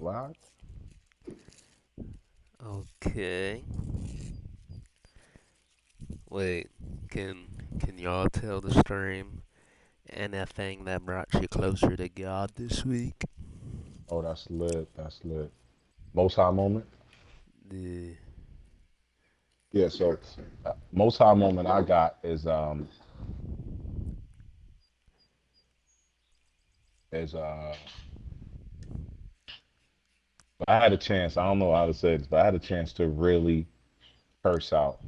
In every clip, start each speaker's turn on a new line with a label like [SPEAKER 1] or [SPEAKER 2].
[SPEAKER 1] What?
[SPEAKER 2] Okay. Wait, can can y'all tell the stream anything that brought you closer to God this week?
[SPEAKER 1] Oh, that's lit. That's lit. Most high moment.
[SPEAKER 2] The
[SPEAKER 1] Yeah. So, most high moment I got is I had a chance. I don't know how to say this, but I had a chance to really curse out.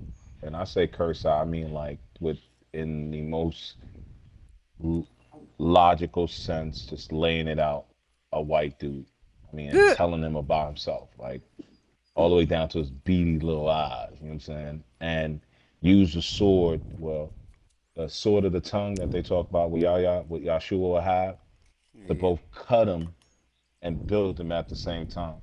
[SPEAKER 1] And I say curse out, I mean like with in the most l- logical sense, just laying it out. A white dude. I mean, and telling him about himself, like all the way down to his beady little eyes. You know what I'm saying? And use the sword. Well, the sword of the tongue that they talk about with Yahya, with Yahshua will have to
[SPEAKER 2] yeah,
[SPEAKER 1] both cut him and build him at the same time.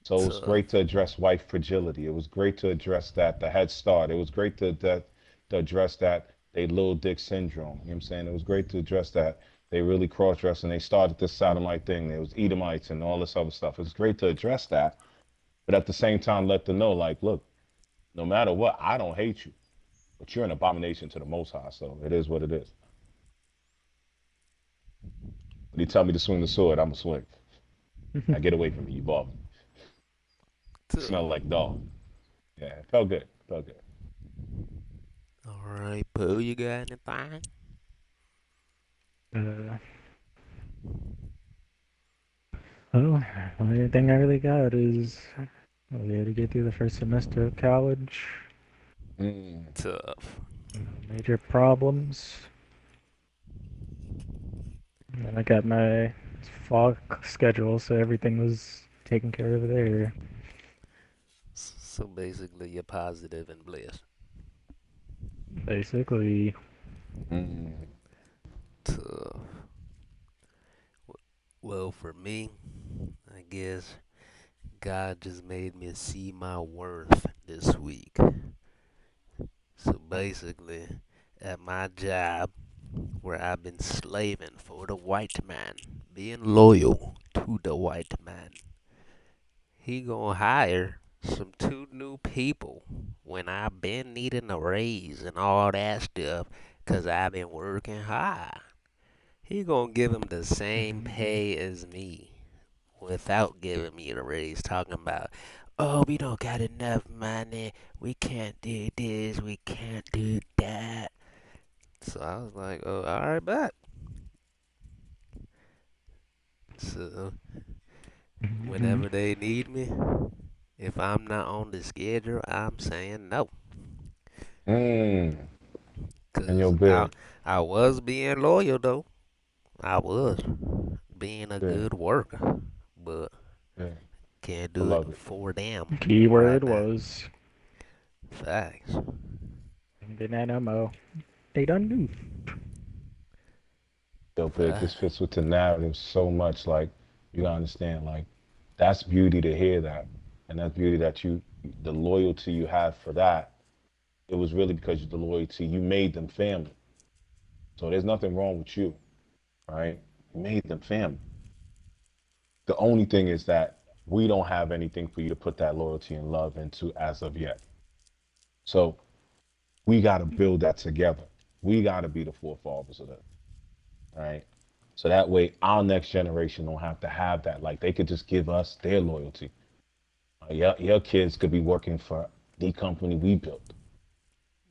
[SPEAKER 1] So it was
[SPEAKER 2] tough.
[SPEAKER 1] great to address white fragility. It was great to address that, the head start. It was great to address that, they little dick syndrome. You know what I'm saying? It was great to address that. They really cross dressed and they started this sodomite thing. There was Edomites and all this other stuff. It was great to address that. But at the same time, let them know, like, look, no matter what, I don't hate you. But you're an abomination to the Most High. So it is what it is. When you tell me to swing the sword, I'm going to swing. Now get away from me. You bother me. Smell
[SPEAKER 2] Tough.
[SPEAKER 1] like dog. Yeah, it felt good. It felt good.
[SPEAKER 2] Alright, Pooh, you got anything?
[SPEAKER 3] Uh, well, the only thing I really got is we had to get through the first semester of college.
[SPEAKER 1] Mm.
[SPEAKER 2] Tough.
[SPEAKER 3] Major problems. And I got my fall schedule, so everything was taken care of there.
[SPEAKER 2] So basically, you're positive and blessed.
[SPEAKER 3] Basically,
[SPEAKER 1] Mm.
[SPEAKER 2] Tough. Well, for me, I guess God just made me see my worth this week. So basically, at my job, where I've been slaving for the white man, being loyal to the white man, he gonna hire some two new people when I've been needing a raise and all that stuff, 'cause I've been working hard. He gonna give them the same pay as me without giving me the raise, talking about, oh, we don't got enough money, we can't do this, we can't do that. So I was like, oh, all right, bet. So
[SPEAKER 3] mhm.
[SPEAKER 2] whenever they need me, if I'm not on the schedule, I'm saying no.
[SPEAKER 1] Mm. And your
[SPEAKER 2] Cause I
[SPEAKER 1] bid.
[SPEAKER 2] I was being loyal though. I was being a
[SPEAKER 1] Yeah.
[SPEAKER 2] good worker, but
[SPEAKER 1] Yeah.
[SPEAKER 2] can't do it
[SPEAKER 1] Beloved.
[SPEAKER 2] for them right
[SPEAKER 3] Keyword
[SPEAKER 2] now.
[SPEAKER 3] was
[SPEAKER 2] Facts.
[SPEAKER 3] Dynamo. They done do.
[SPEAKER 1] Yo, big. This
[SPEAKER 2] Facts.
[SPEAKER 1] fits with the narrative so much. Like, you gotta understand, like, that's beauty to hear that. And that's beauty that the loyalty you have for that, it was really because of the loyalty. You made them family. So there's nothing wrong with you, right? You made them family. The only thing is that we don't have anything for you to put that loyalty and love into as of yet. So we got to build that together. We got to be the forefathers of that, right? So that way, our next generation don't have to have that. Like they could just give us their loyalty. Your kids could be working for the company we built,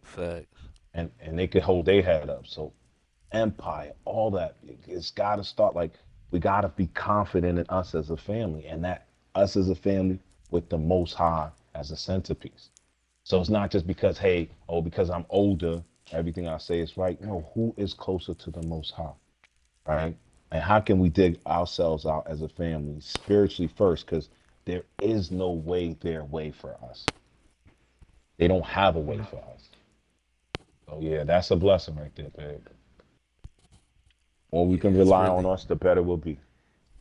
[SPEAKER 2] Facts.
[SPEAKER 1] and they could hold their head up. So empire, all that, it's got to start. Like we got to be confident in us as a family, and that us as a family with the Most High as a centerpiece. So it's not just because, hey, oh, because I'm older, everything I say is right. No, who is closer to the Most High, right? And how can we dig ourselves out as a family spiritually first? Because there is no way their way for us. They don't have a way for us. So yeah, that's a blessing right there, babe. More we
[SPEAKER 2] Yeah,
[SPEAKER 1] can rely on us, the better we'll be.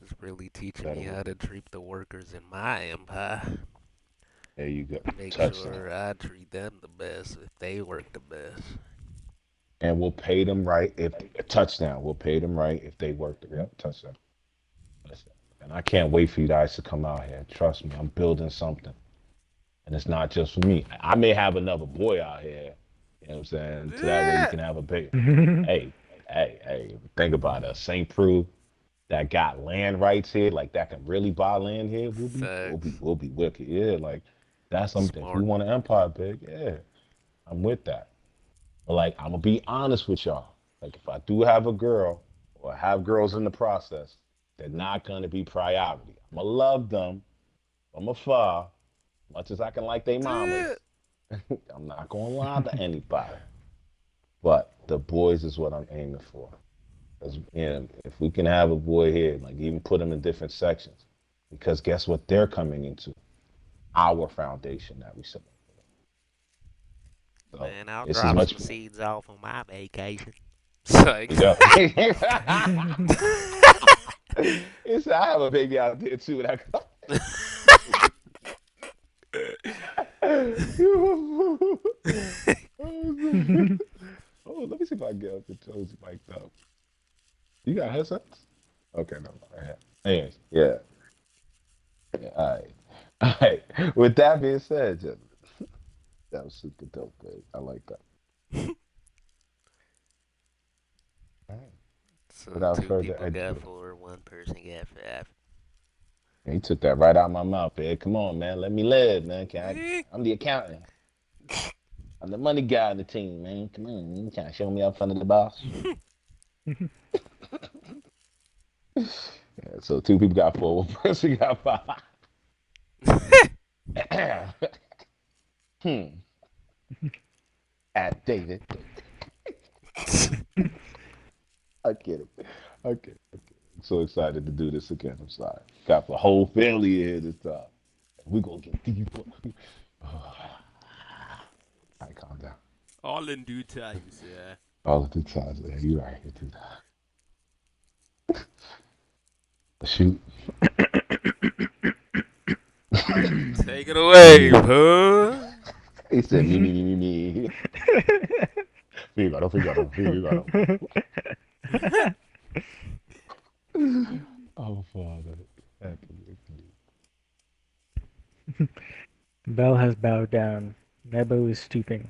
[SPEAKER 2] it's really teaching
[SPEAKER 1] Better
[SPEAKER 2] me
[SPEAKER 1] we'll
[SPEAKER 2] how
[SPEAKER 1] be.
[SPEAKER 2] to treat the workers in my empire.
[SPEAKER 1] There you go.
[SPEAKER 2] Make
[SPEAKER 1] Touchdown.
[SPEAKER 2] sure I treat them the best if they work the best.
[SPEAKER 1] And we'll pay them right if touchdown. We'll pay them right if they work. Yep, touchdown. Touchdown. And I can't wait for you guys to come out here. Trust me, I'm building something. And it's not just for me. I may have another boy out here, you know what I'm saying? So that way we
[SPEAKER 2] Yeah.
[SPEAKER 1] can have a big hey, hey, think about it. St. Prue that got land rights here, like that can really buy land here,
[SPEAKER 2] Facts.
[SPEAKER 1] we'll be wicked. Yeah, like that's something. If we
[SPEAKER 2] Smart.
[SPEAKER 1] want an empire big, yeah, I'm with that. But like I'm gonna be honest with y'all. Like if I do have a girl or have girls in the process, they're not gonna be priority. I'm gonna love them from afar, much as I can like their
[SPEAKER 2] Yeah.
[SPEAKER 1] mamas. I'm not gonna lie to anybody. But the boys is what I'm aiming for. Because if we can have a boy here, like even put them in different sections, because guess what they're coming into? Our foundation that we set. So
[SPEAKER 2] Man, I'll
[SPEAKER 1] it's as
[SPEAKER 2] drop
[SPEAKER 1] much.
[SPEAKER 2] some seeds off on my vacation. Like,
[SPEAKER 1] You go. It's, I have a baby out there too. That, oh, let me see if I can get up the toes mic'd up. You got headsets? Okay, no, I have. Anyways, yeah. Yeah, all right. All right. With that being said, gentlemen, that was super dope, babe. I like that. All right.
[SPEAKER 2] so
[SPEAKER 1] Without
[SPEAKER 2] two
[SPEAKER 1] further
[SPEAKER 2] people got
[SPEAKER 1] ado,
[SPEAKER 2] four, one person got five.
[SPEAKER 1] he took that right out of my mouth, babe. Come on, man. Let me live, man. I'm the accountant. I'm the money guy on the team, man. Come on, you trying to show me up front of the boss? Yeah, so two people got four, one person got five. hmm. At David. I get it. Okay. I'm so excited to do this again. I'm sorry. Got the whole family here this time. We gonna get deeper. All right, calm down.
[SPEAKER 2] All in due time, sir.
[SPEAKER 1] All of the times, yeah, you right. You do that. Shoot.
[SPEAKER 2] Take it
[SPEAKER 1] Me,
[SPEAKER 2] away,
[SPEAKER 1] me.
[SPEAKER 2] huh?
[SPEAKER 1] He said me. Figaro. Oh, Father.
[SPEAKER 3] Bel has bowed down. Nebo is stooping.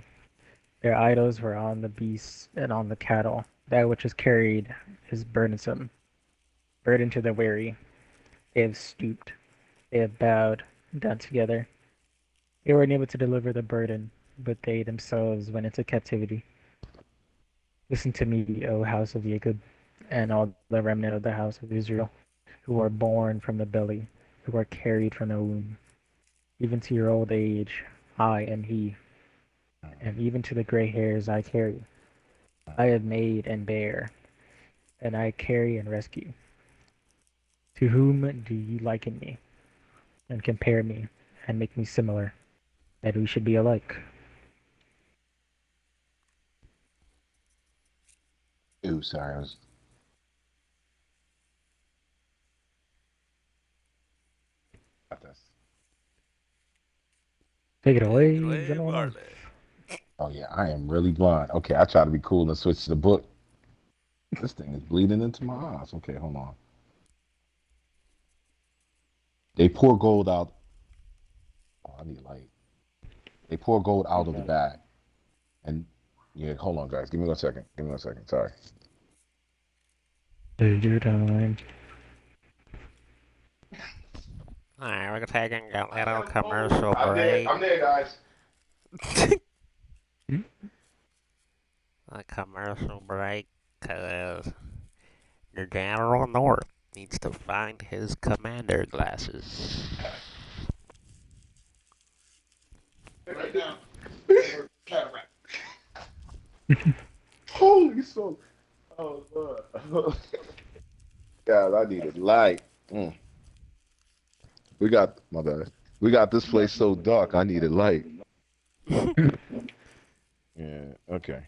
[SPEAKER 3] Their idols were on the beasts and on the cattle. That which is carried is burdensome. Burden to the weary. They have stooped. They have bowed down together. They were unable to deliver the burden, but they themselves went into captivity. Listen to me, O house of Jacob, and all the remnant of the house of Israel, who are born from the belly, who are carried from the womb. Even to your old age, I am he, and even to the gray hairs I carry. I have made and bear, and I carry and rescue. To whom do you liken me, and compare me, and make me similar, that we should be alike?
[SPEAKER 1] Ooh, sorry. I was got this.
[SPEAKER 3] Take it
[SPEAKER 2] Take it
[SPEAKER 3] away,
[SPEAKER 2] away,
[SPEAKER 3] gentlemen.
[SPEAKER 2] Marley.
[SPEAKER 1] Oh yeah, I am really blind. Okay, I try to be cool and switch to the book. This thing is bleeding into my eyes. Okay, hold on. They pour gold out. Oh, I need light. They pour gold out of the bag. And yeah, hold on, guys. Give me 1 second. Give me 1 second. Sorry.
[SPEAKER 3] Take your time.
[SPEAKER 2] Alright, we're taking a
[SPEAKER 1] I
[SPEAKER 2] little
[SPEAKER 1] am almost.
[SPEAKER 2] commercial break.
[SPEAKER 1] I'm there, guys.
[SPEAKER 3] Hmm?
[SPEAKER 2] A commercial break, cause the General North needs to find his commander glasses.
[SPEAKER 1] Right now. Cataract. Holy smoke. Oh Lord. God, I needed light. Mm. We got my bad. We got this place so dark. I needed light. Yeah. Okay.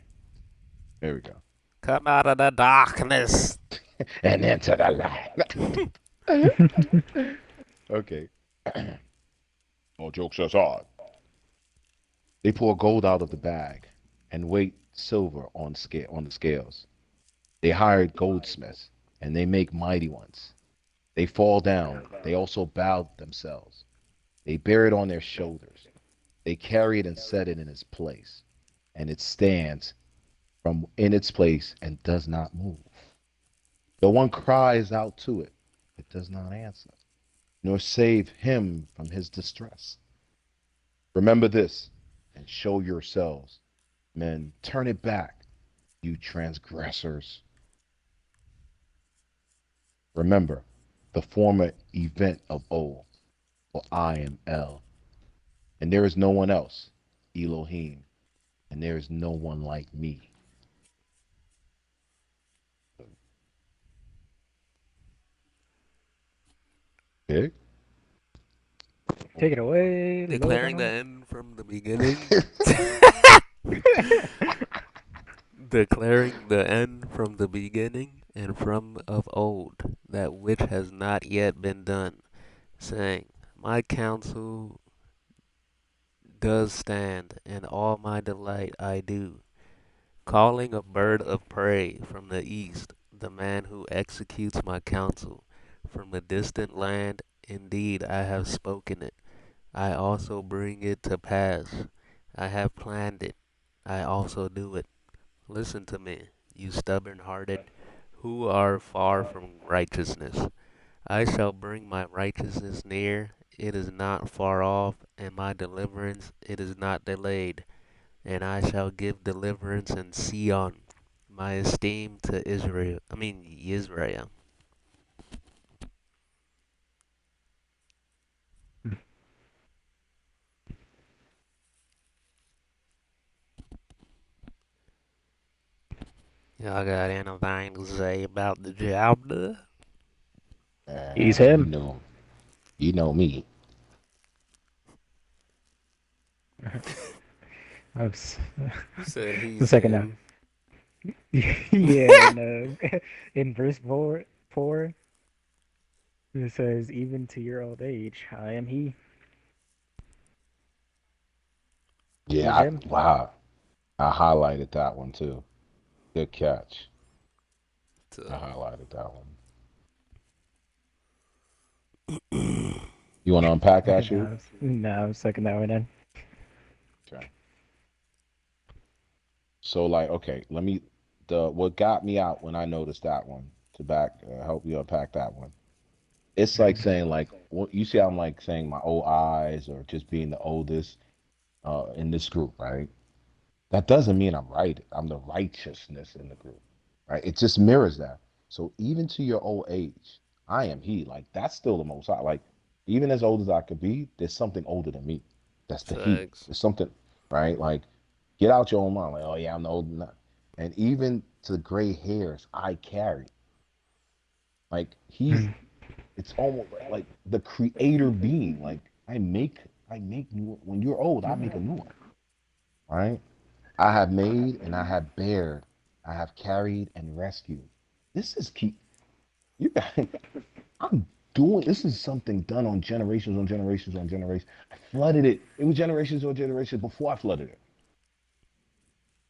[SPEAKER 1] There we go.
[SPEAKER 2] Come out of the darkness.
[SPEAKER 1] And into the light. Okay. No jokes aside. They pour gold out of the bag and weight silver on the scales. They hired goldsmiths and they make mighty ones. They fall down. They also bow themselves. They bear it on their shoulders. They carry it and set it in its place. And it stands from in its place and does not move. The one cries out to it. It does not answer, nor save him from his distress. Remember this and show yourselves, men. Turn it back, you transgressors. Remember the former event of old, for I am El, and there is no one else, Elohim, and there is no one like me. Big?
[SPEAKER 3] Take it away,
[SPEAKER 2] Declaring the
[SPEAKER 3] Logano.
[SPEAKER 2] end from the beginning. Declaring the end from the beginning and from of old, that which has not yet been done, saying, my counsel does stand, and all my delight I do. Calling a bird of prey from the east, the man who executes my counsel. From a distant land, indeed, I have spoken it. I also bring it to pass. I have planned it. I also do it. Listen to me, you stubborn hearted, who are far from righteousness. I shall bring my righteousness near. It is not far off, and my deliverance it is not delayed. And I shall give deliverance in Sion, my esteem to Israel. Israel. Y'all got anything to say about the chapter?
[SPEAKER 3] He's
[SPEAKER 1] You
[SPEAKER 3] him.
[SPEAKER 1] know, you know me.
[SPEAKER 3] I was,
[SPEAKER 2] Who said
[SPEAKER 3] the
[SPEAKER 2] he's
[SPEAKER 3] second now.
[SPEAKER 2] him?
[SPEAKER 3] Yeah, in verse 4, it says, "Even to your old age, I am He."
[SPEAKER 1] Yeah,
[SPEAKER 3] He's him.
[SPEAKER 1] wow. I highlighted that one too. Good catch. I
[SPEAKER 2] So,
[SPEAKER 1] highlighted that one. You want to unpack that, shoot?
[SPEAKER 3] No, I was second that one in.
[SPEAKER 1] Okay. So like, okay, let me the what got me out when I noticed that one to back help you unpack that one. It's like saying like what you see. I'm like saying my old eyes or just being the oldest in this group, right? That doesn't mean I'm right. I'm the righteousness in the group, right? It just mirrors that. So even to your old age, I am He. Like that's still the Most High. Like even as old as I could be, there's something older than me. That's the He.
[SPEAKER 2] facts.
[SPEAKER 1] There's something, right? Like get out your own mind. Like oh yeah, I'm the old enough. And even to the gray hairs I carry, like He's. It's almost like the Creator being. Like I make new. When you're old, I make a new one, right? I have made and I have bared, I have carried and rescued. This is key. You got, I'm doing this is something done on generations on generations on generations. I flooded it. It was generations on generations before I flooded it.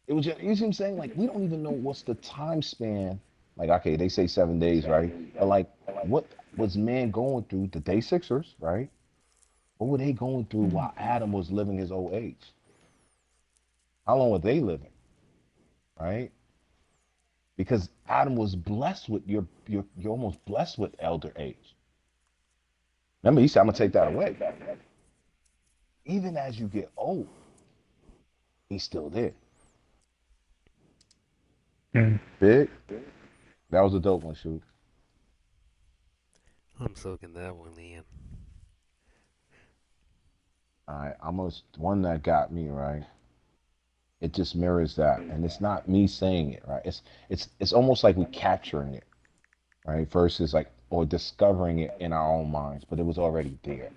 [SPEAKER 1] It was you see what I'm saying? Like we don't even know what's the time span. Like, okay, they say 7 days, right? But like what was man going through, the day sixers, right? What were they going through while Adam was living his old age? How long were they living, right? Because Adam was blessed with you're almost blessed with elder age. Remember, he said, "I'm gonna take that away." Even as you get old, he's still there.
[SPEAKER 3] Mm.
[SPEAKER 1] Big. That was a dope one, shoot.
[SPEAKER 2] I'm soaking that one in.
[SPEAKER 1] All right, almost one that got me right. It just mirrors that, and it's not me saying it, right? It's almost like we capturing it, right? Versus like or discovering it in our own minds, but it was already there.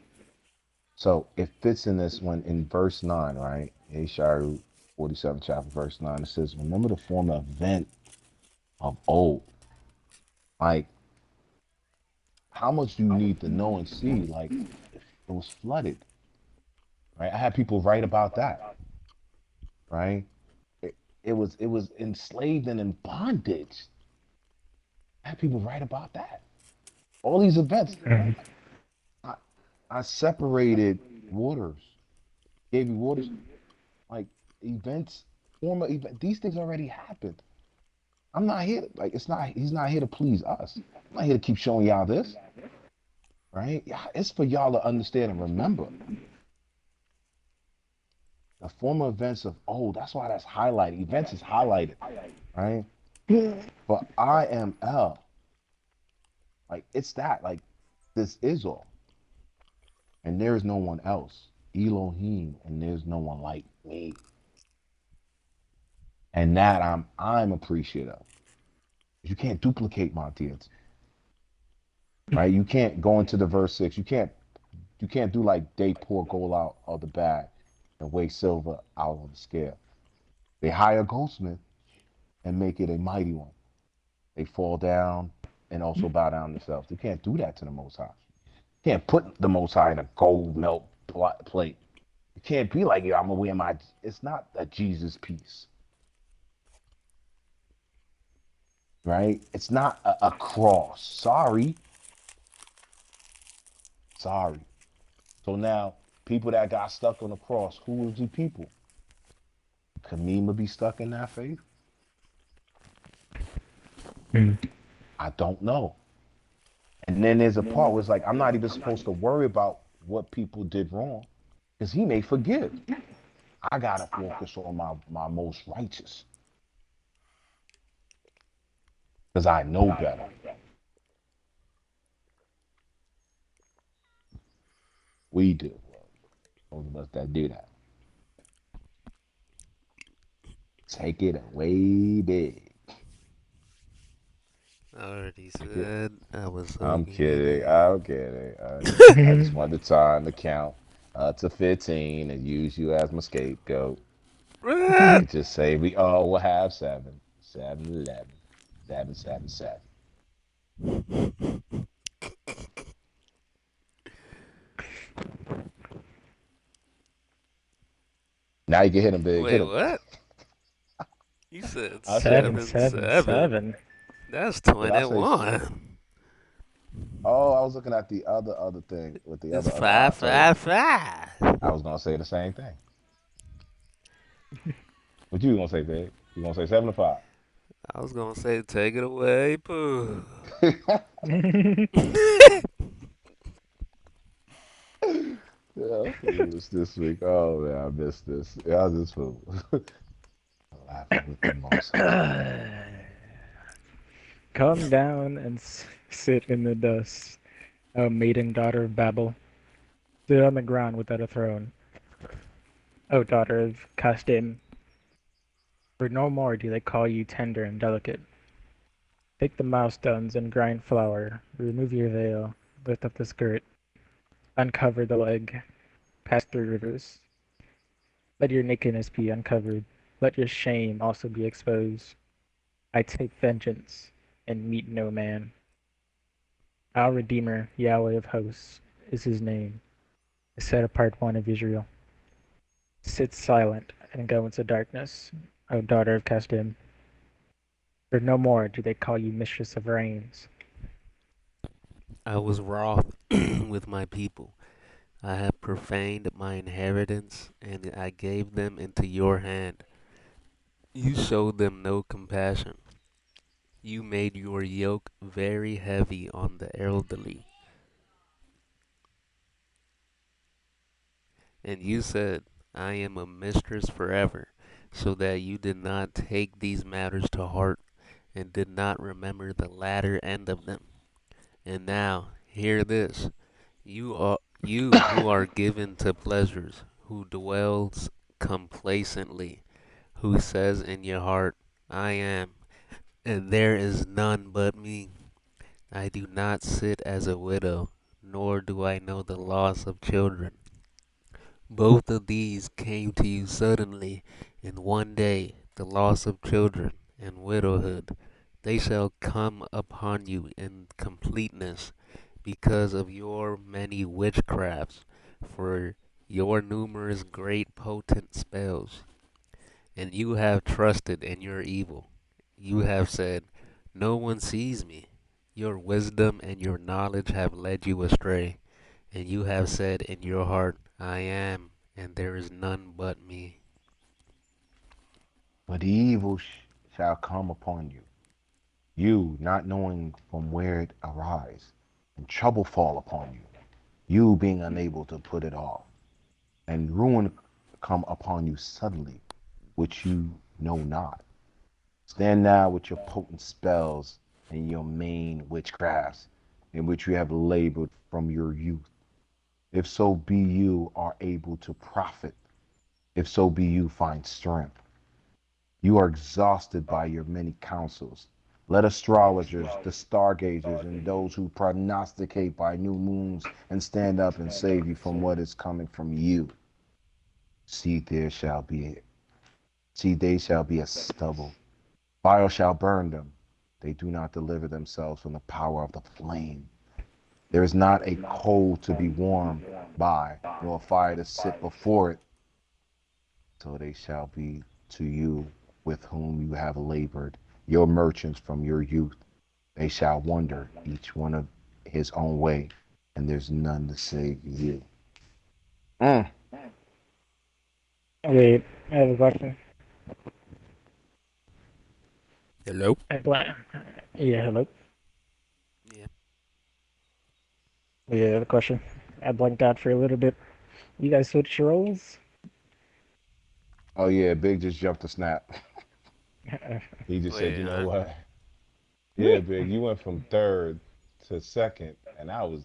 [SPEAKER 1] So it fits in this one in verse 9, right? Yeshayah 47 chapter verse 9. It says, remember the former event of old. Like how much do you need to know and see? Like it was flooded, right? I had people write about that, right? It, it was enslaved and in bondage. I had people write about that. All these events,
[SPEAKER 3] Mhm.
[SPEAKER 1] I, I separated waters, gave you waters, like events, former event. These things already happened. I'm not here. Like it's not. He's not here to please us. I'm not here to keep showing y'all this, right? Yeah, it's for y'all to understand and remember the former events of old. That's why that's highlighted. Events is highlighted, right? But I am L. Like it's that. Like this is all, and there is no one else. Elohim, and there's no one like me. And that I'm appreciative. You can't duplicate my deeds, right? You can't go into the verse 6. You can't do like they pour gold out of the bag and weigh silver out on the scale. They hire a goldsmith and make it a mighty one. They fall down and also bow down themselves. You can't do that to the Most High. You can't put the Most High in a gold melt plate. You can't be like, yeah, I'm gonna wear my. It's not a Jesus piece, right? It's not a cross. Sorry, sorry. So now, people that got stuck on the cross, who was the people? Kamima be stuck in that faith?
[SPEAKER 3] Mhm.
[SPEAKER 1] I don't know. And then there's a part where it's like, I'm not even supposed to worry about what people did wrong because he may forgive. I got to focus on my most righteous because I know better. We do. Well, those of us that do that. Take it away big.
[SPEAKER 2] I already
[SPEAKER 1] Take it.
[SPEAKER 2] said I was
[SPEAKER 1] I'm
[SPEAKER 2] soaking it
[SPEAKER 1] kidding.
[SPEAKER 2] in.
[SPEAKER 1] I'm kidding. I just wanted the time to count to 15 and use you as my scapegoat. And just say we all will have 7, 7, 11, 7, 7, 7. Now you can hit him big. Hit
[SPEAKER 2] Wait,
[SPEAKER 1] him.
[SPEAKER 2] what? You said
[SPEAKER 1] I said,
[SPEAKER 3] Seven,
[SPEAKER 2] seven,
[SPEAKER 3] seven,
[SPEAKER 2] seven.
[SPEAKER 3] seven.
[SPEAKER 2] That's
[SPEAKER 1] did I say?
[SPEAKER 2] 21.
[SPEAKER 1] Oh, I was looking at the other thing with the
[SPEAKER 2] It's
[SPEAKER 1] other eye.
[SPEAKER 2] five,
[SPEAKER 1] So
[SPEAKER 2] five, five.
[SPEAKER 1] I was gonna say the same thing. What you gonna say, big? You gonna say 7 or 5?
[SPEAKER 2] I was gonna say take it away, poo.
[SPEAKER 1] Yeah, fool this week. Oh man, I missed this. Yeah, I was just fool. Laughing with the most high.
[SPEAKER 3] Come down and sit in the dust, O maiden daughter of Babel. Sit on the ground without a throne, O daughter of Casdim. For no more do they call you tender and delicate. Take the milestones and grind flour. Remove your veil. Lift up the skirt. Uncover the leg. Pass through rivers. Let your nakedness be uncovered. Let your shame also be exposed. I take vengeance and meet no man. Our Redeemer, Yahweh of hosts, is his name, the set apart one of Israel. Sit silent and go into darkness, O daughter of Casdim. For no more do they call you mistress of reigns.
[SPEAKER 2] I was wroth with my people. I have profaned my inheritance, and I gave them into your hand. You showed them no compassion. You made your yoke very heavy on the elderly. And you said, I am a mistress forever, so that you did not take these matters to heart, and did not remember the latter end of them. And now, hear this. You who are given to pleasures, who dwells complacently, who says in your heart, I am, and there is none but me. I do not sit as a widow, nor do I know the loss of children. Both of these came to you suddenly in one day, the loss of children and widowhood. They shall come upon you in completeness because of your many witchcrafts, for your numerous great potent spells. And you have trusted in your evil. You have said, no one sees me. Your wisdom and your knowledge have led you astray, and you have said in your heart, I am, and there is none but me.
[SPEAKER 1] But the evil shall come upon you, you not knowing from where it arise, and trouble fall upon you, you being unable to put it off, and ruin come upon you suddenly, which you know not. Stand now with your potent spells and your main witchcrafts, in which you have labored from your youth. If so be you are able to profit, if so be you find strength. You are exhausted by your many counsels. Let astrologers, the stargazers, and those who prognosticate by new moons and stand up and save you from what is coming from you. See, there shall be, see, they shall be as stubble. Fire shall burn them. They do not deliver themselves from the power of the flame. There is not a coal to be warmed by, nor a fire to sit before it. So they shall be to you with whom you have labored, your merchants from your youth. They shall wander, each one of his own way, and there's none to save you. Mm.
[SPEAKER 3] Wait, I have a question.
[SPEAKER 2] Hello?
[SPEAKER 3] I blank. Yeah, hello.
[SPEAKER 2] Yeah.
[SPEAKER 3] Yeah, I have a question. I blanked out for a little bit. You guys switched roles?
[SPEAKER 1] Oh yeah, Big just jumped the snap. He just said,
[SPEAKER 2] Wait,
[SPEAKER 1] you know
[SPEAKER 2] huh?
[SPEAKER 1] what? Yeah, Big, you went from third to second, and I was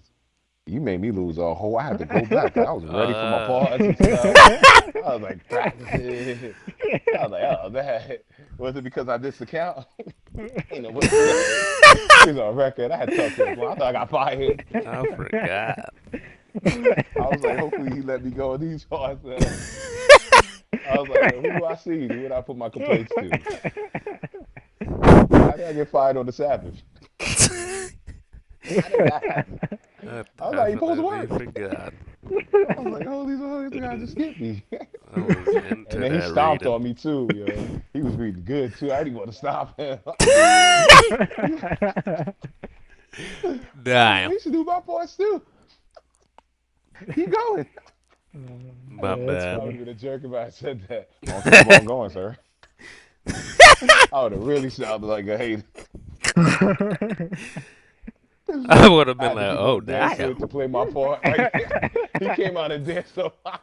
[SPEAKER 1] you made me lose a whole. I had to go back because I was ready for my
[SPEAKER 2] Uh,
[SPEAKER 1] pause and stuff. I was like practicing. I was like, oh man, was it because I missed the count? Ain't no way. He's on record. I had talked to his mom. I thought I got fired.
[SPEAKER 2] I forgot.
[SPEAKER 1] I was like, hopefully he let me go in these parts. I was like, who do I see? Who would I put my complaints to? How did I get fired on the Sabbath? How did that happen?
[SPEAKER 2] I
[SPEAKER 1] I was like, you supposed to
[SPEAKER 2] definitely
[SPEAKER 1] work.
[SPEAKER 2] forgot.
[SPEAKER 1] I was like, holy, this guy just skipped me.
[SPEAKER 2] I was
[SPEAKER 1] And
[SPEAKER 2] into
[SPEAKER 1] then he
[SPEAKER 2] that
[SPEAKER 1] stomped on
[SPEAKER 2] reading.
[SPEAKER 1] me too, yo. He was reading good too. I didn't want to stop him. I was like,
[SPEAKER 2] Damn.
[SPEAKER 1] you should do my parts too. Keep going.
[SPEAKER 2] My
[SPEAKER 3] That's
[SPEAKER 1] I
[SPEAKER 2] bad.
[SPEAKER 1] would
[SPEAKER 3] funny.
[SPEAKER 1] have been a jerk if I had said that. Don't keep on going, sir. I would have really sounded like a hater.
[SPEAKER 2] I would have
[SPEAKER 1] I
[SPEAKER 2] been
[SPEAKER 1] had to
[SPEAKER 2] like,
[SPEAKER 1] keep
[SPEAKER 2] oh,
[SPEAKER 1] on dancing to
[SPEAKER 2] damn.
[SPEAKER 1] play my part. Right? He came out and danced so hard.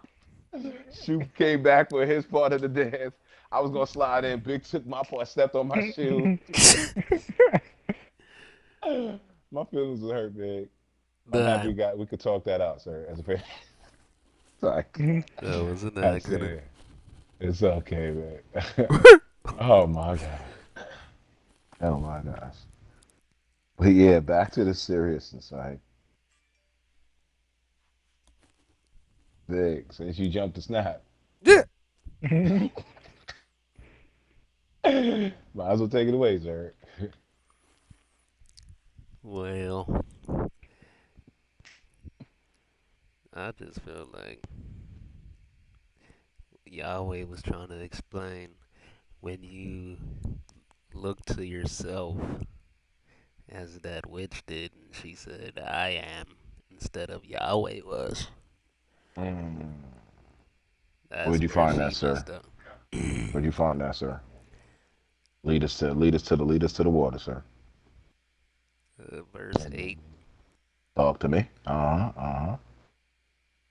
[SPEAKER 1] Shoe came back for his part of the dance. I was gonna slide in. Big took my part, stepped on my shoe. My feelings was hurt, big. I'm happy
[SPEAKER 2] Damn.
[SPEAKER 1] we could talk that out, sir. As a parent. Like
[SPEAKER 2] That wasn't
[SPEAKER 1] I
[SPEAKER 2] that good.
[SPEAKER 1] said, it's okay, man. Oh my god. Oh my gosh. But yeah, back to the seriousness, right? Big. Since you jumped the snap,
[SPEAKER 2] Yeah.
[SPEAKER 1] might as well take it away, sir.
[SPEAKER 2] Well, I just feel like Yahweh was trying to explain when you look to yourself as that witch did, and she said, I am, instead of Yahweh was.
[SPEAKER 1] Mm.
[SPEAKER 2] That's
[SPEAKER 1] Where'd you
[SPEAKER 2] where
[SPEAKER 1] find
[SPEAKER 2] she
[SPEAKER 1] that, sir?
[SPEAKER 2] messed up.
[SPEAKER 1] Where'd you find that, sir? Lead us to the water, sir.
[SPEAKER 2] Verse 8.
[SPEAKER 1] Talk to me. Uh huh. Uh huh.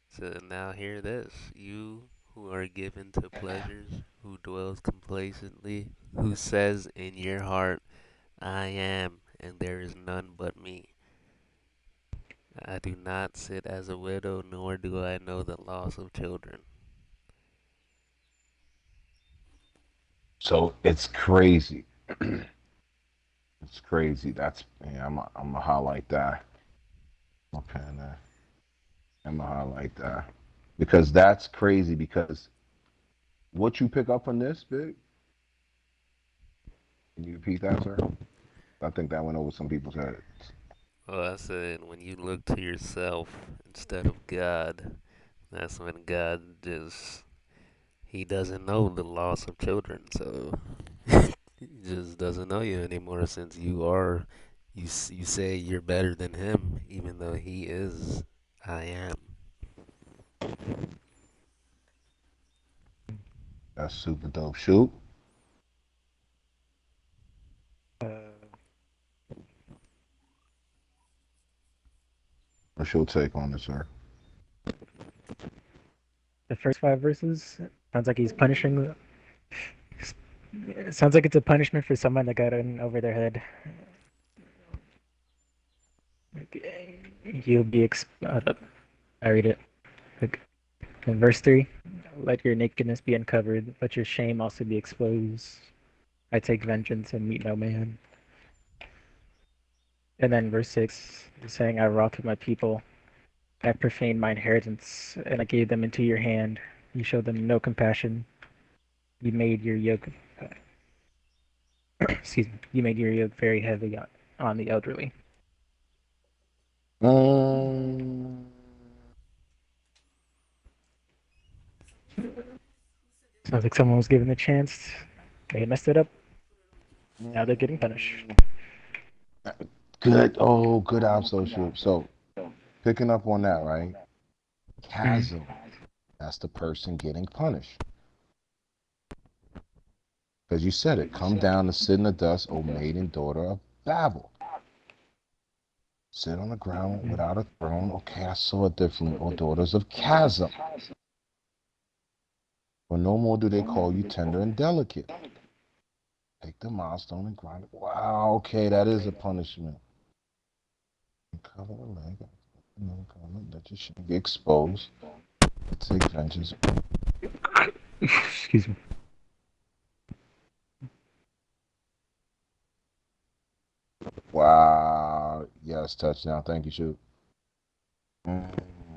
[SPEAKER 2] So now hear this. You who are given to pleasures, who dwells complacently, who says in your heart, I am, and there is none but me. I do not sit as a widow, nor do I know the loss of children.
[SPEAKER 1] So it's crazy. It's crazy. That's yeah. I'm gonna highlight that. Okay, man. I'm gonna highlight that because that's crazy. Because what you pick up on this, big. Can you repeat that, sir? I think that went over some people's heads.
[SPEAKER 2] Well, I said when you look to yourself instead of God, that's when God just, he doesn't know the loss of children, so he just doesn't know you anymore since you say you're better than him, even though he is. I am.
[SPEAKER 1] That's super dope. Shoot.
[SPEAKER 3] Uh,
[SPEAKER 1] What's your take on it, sir?
[SPEAKER 3] the first five verses sounds like he's punishing. It sounds like it's a punishment for someone that got in over their head. You'll be. I read it. Like, in verse 3, let your nakedness be uncovered, let your shame also be exposed. I take vengeance and meet no man. And then verse 6 is saying, I wrought with my people. I profaned my inheritance, and I gave them into your hand. You showed them no compassion. You made your yoke, excuse me, you made your yoke very heavy on the elderly.
[SPEAKER 1] Mm,
[SPEAKER 3] Sounds like someone was given the chance. They messed it up. Now they're getting punished.
[SPEAKER 1] mm. Good. Oh, good observation. So picking up on that, right?
[SPEAKER 3] Mm.
[SPEAKER 1] Chasm. That's the person getting punished. Because you said it. Come down and sit in the dust, O maiden daughter of Babel. Sit on the ground
[SPEAKER 3] Mm.
[SPEAKER 1] without a throne. Okay, I saw it differently. O daughters of chasm. For no more do they call you tender and delicate. Take the milestone and grind it. Wow, okay, that is a punishment. Cover the leg. Let your shame be exposed. Take vengeance.
[SPEAKER 3] Excuse me.
[SPEAKER 1] Wow. Yes, touchdown. Thank you, shoot.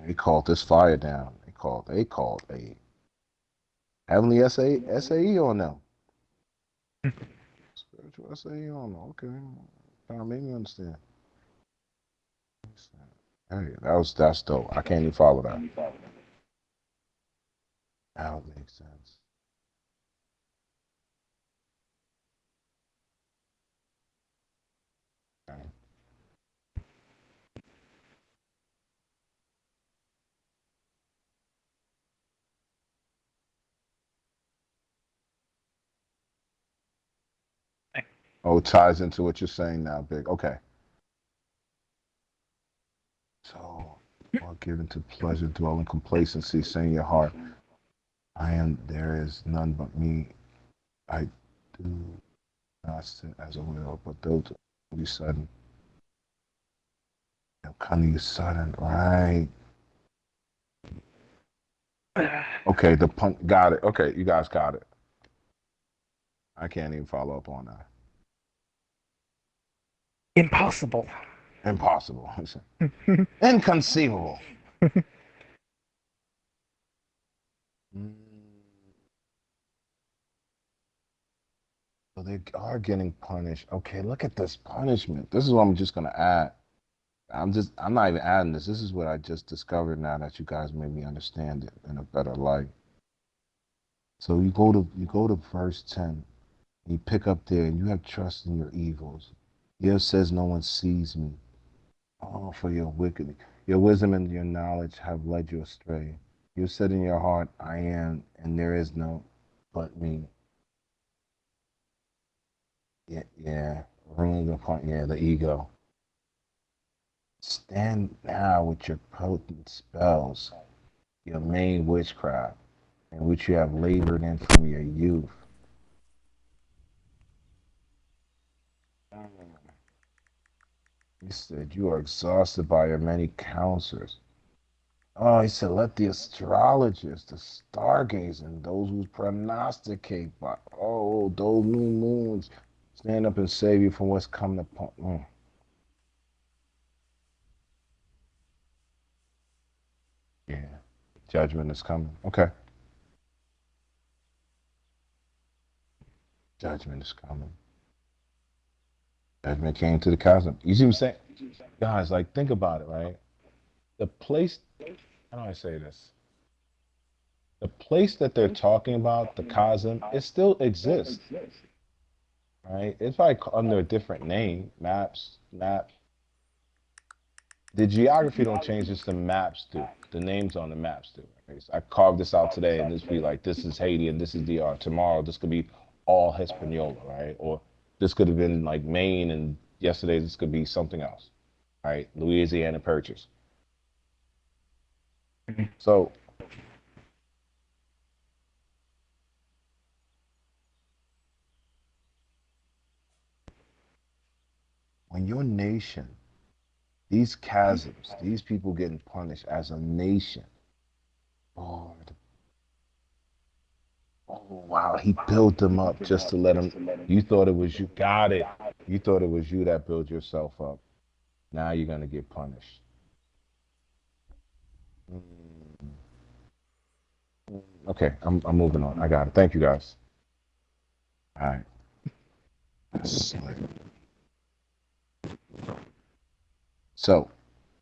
[SPEAKER 1] They called this fire down. They called a heavenly SAE on them. Spiritual SAE on them. Okay. Kind of made me understand. Hey, that's dope. I can't even follow that. That would make sense. Okay. Oh, it ties into what you're saying now, big. Okay. So, or given to pleasure, dwell in complacency, say in your heart, I am, there is none but me. I do not sit as a will, but those will be sudden. Cunning is sudden, right? Okay, the pun got it. Okay, you guys got it. I can't even follow up on that.
[SPEAKER 3] Impossible.
[SPEAKER 1] Impossible. Inconceivable. Mm, so they are getting punished. Okay, look at this punishment. This is what I'm just gonna add. I'm not even adding this. This is what I just discovered now that you guys made me understand it in a better light. So you go to verse 10, and you pick up there and you have trust in your evils. Yea says no one sees me. Oh, for your wickedness. Your wisdom and your knowledge have led you astray. You said in your heart, I am, and there is no but me. Yeah, yeah. Ruling upon, yeah, the ego. Stand now with your potent spells, your main witchcraft, in which you have labored in from your youth. He said, you are exhausted by your many counselors. Oh, he said, let the astrologers, the stargazing, those who prognosticate by, oh, those new moons, stand up and save you from what's coming upon. Yeah, judgment is coming. Okay, judgment is coming. Judgment came to the chasm. You see what I'm saying? Guys, like, think about it, right? The place, how do I say this? The place that they're talking about, the chasm, it still exists. right? It's like under a different name, maps, map. The geography don't change, just the maps do. The names on the maps do. Right? So I carved this out today, and this be like, this is Haiti and this is DR. Tomorrow, this could be all Hispaniola, right? Or this could have been like Maine, and yesterday this could be something else, right? Louisiana Purchase.
[SPEAKER 3] Mhm.
[SPEAKER 1] So when your nation, these chasms, these people getting punished as a nation, Lord, oh wow, he built them up just to let them. You thought it was you. Got it. You thought it was you that built yourself up. Now you're gonna get punished. Mm, okay, I'm moving on. I got it. Thank you guys. All right. So,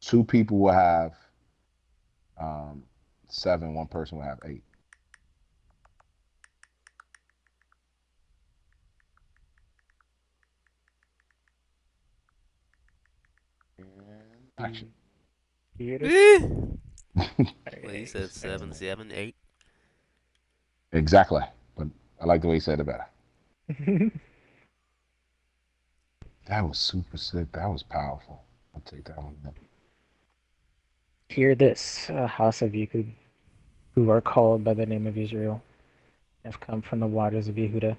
[SPEAKER 1] two people will have um, seven. One person will have eight. And action.
[SPEAKER 3] You hear this?
[SPEAKER 2] Eh. Well, he
[SPEAKER 3] Okay,
[SPEAKER 2] said seven, seven, eight.
[SPEAKER 1] Exactly. But I like the way he said it better.
[SPEAKER 3] so
[SPEAKER 1] That was super sick. That was powerful. I'll take that one.
[SPEAKER 3] hear this, house of Yaakov, who are called by the name of Israel, have come from the waters of Yehuda,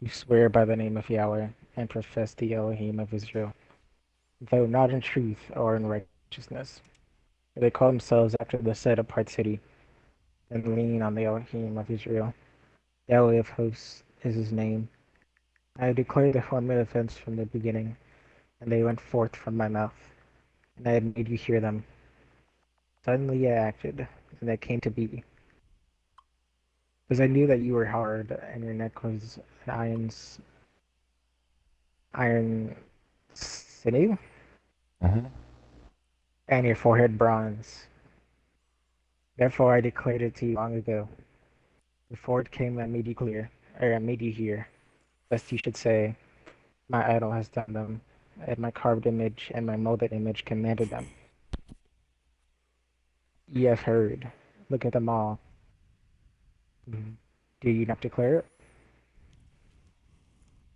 [SPEAKER 3] who swear by the name of Yahweh, and profess the Elohim of Israel, though not in truth or in righteousness. They call themselves after the set apart city, and lean on the Elohim of Israel. Yahweh of hosts is his name. I declared the former events from the beginning, and they went forth from my mouth, and I had made you hear them. Suddenly I acted, and they came to be, because I knew that you were hard, and your neck was an iron sinew,
[SPEAKER 1] Mm-hmm.
[SPEAKER 3] and your forehead bronze. Therefore I declared it to you long ago. Before it came, I made you clear, or I made you hear, lest you should say, my idol has done them, and my carved image and my molded image commanded them. Ye have heard. Look at them all. Do you not declare it?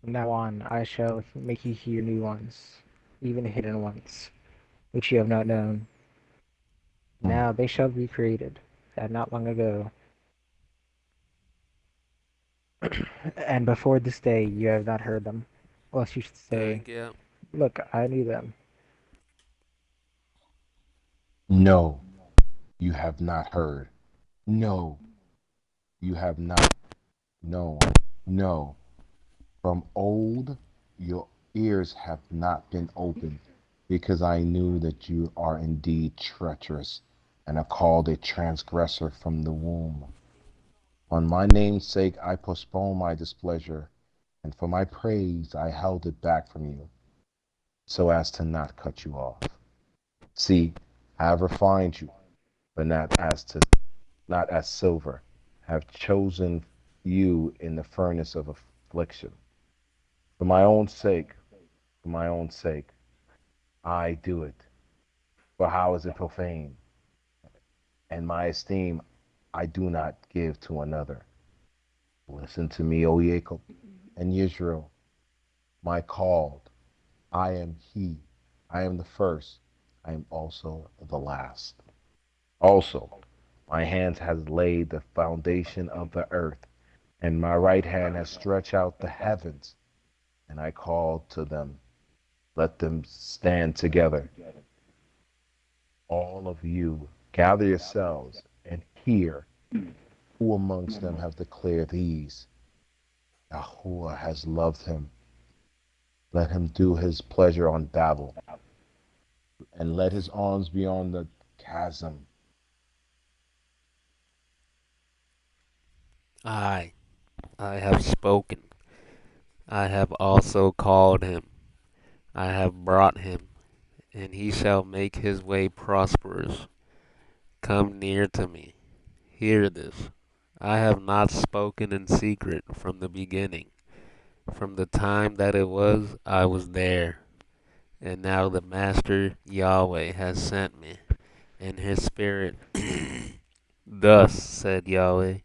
[SPEAKER 3] From now on, I shall make you hear new ones, even hidden ones, which you have not known.
[SPEAKER 1] Mm.
[SPEAKER 3] Now they shall be created, and not long ago. And before this day you have not heard them, lest you should say,
[SPEAKER 2] Thank you.
[SPEAKER 3] look, I knew them.
[SPEAKER 1] No, you have not heard. No, you have not known. No, from old your ears have not been opened, because I knew that you are indeed treacherous, and are called a transgressor from the womb. On my name's sake I postponed my displeasure, and for my praise I held it back from you, so as to not cut you off. See, I have refined you, but not as silver, have chosen you in the furnace of affliction. For my own sake, for my own sake, I do it. For how is it profane? And my esteem I do not give to another. Listen to me, O Jacob and Israel, my called. I am he. I am the first. I am also the last. Also, my hand has laid the foundation of the earth, and my right hand has stretched out the heavens, and I called to them, let them stand together. All of you, gather yourselves and hear who amongst them have declared these. Yahuwah has loved him. Let him do his pleasure on Babel, and let his arms be on the chasm.
[SPEAKER 2] I have spoken. I have also called him. I have brought him, and he shall make his way prosperous. Come near to me. Hear this. I have not spoken in secret from the beginning. From the time that it was, I was there. And now the Master Yahweh has sent me in his spirit. Thus said Yahweh,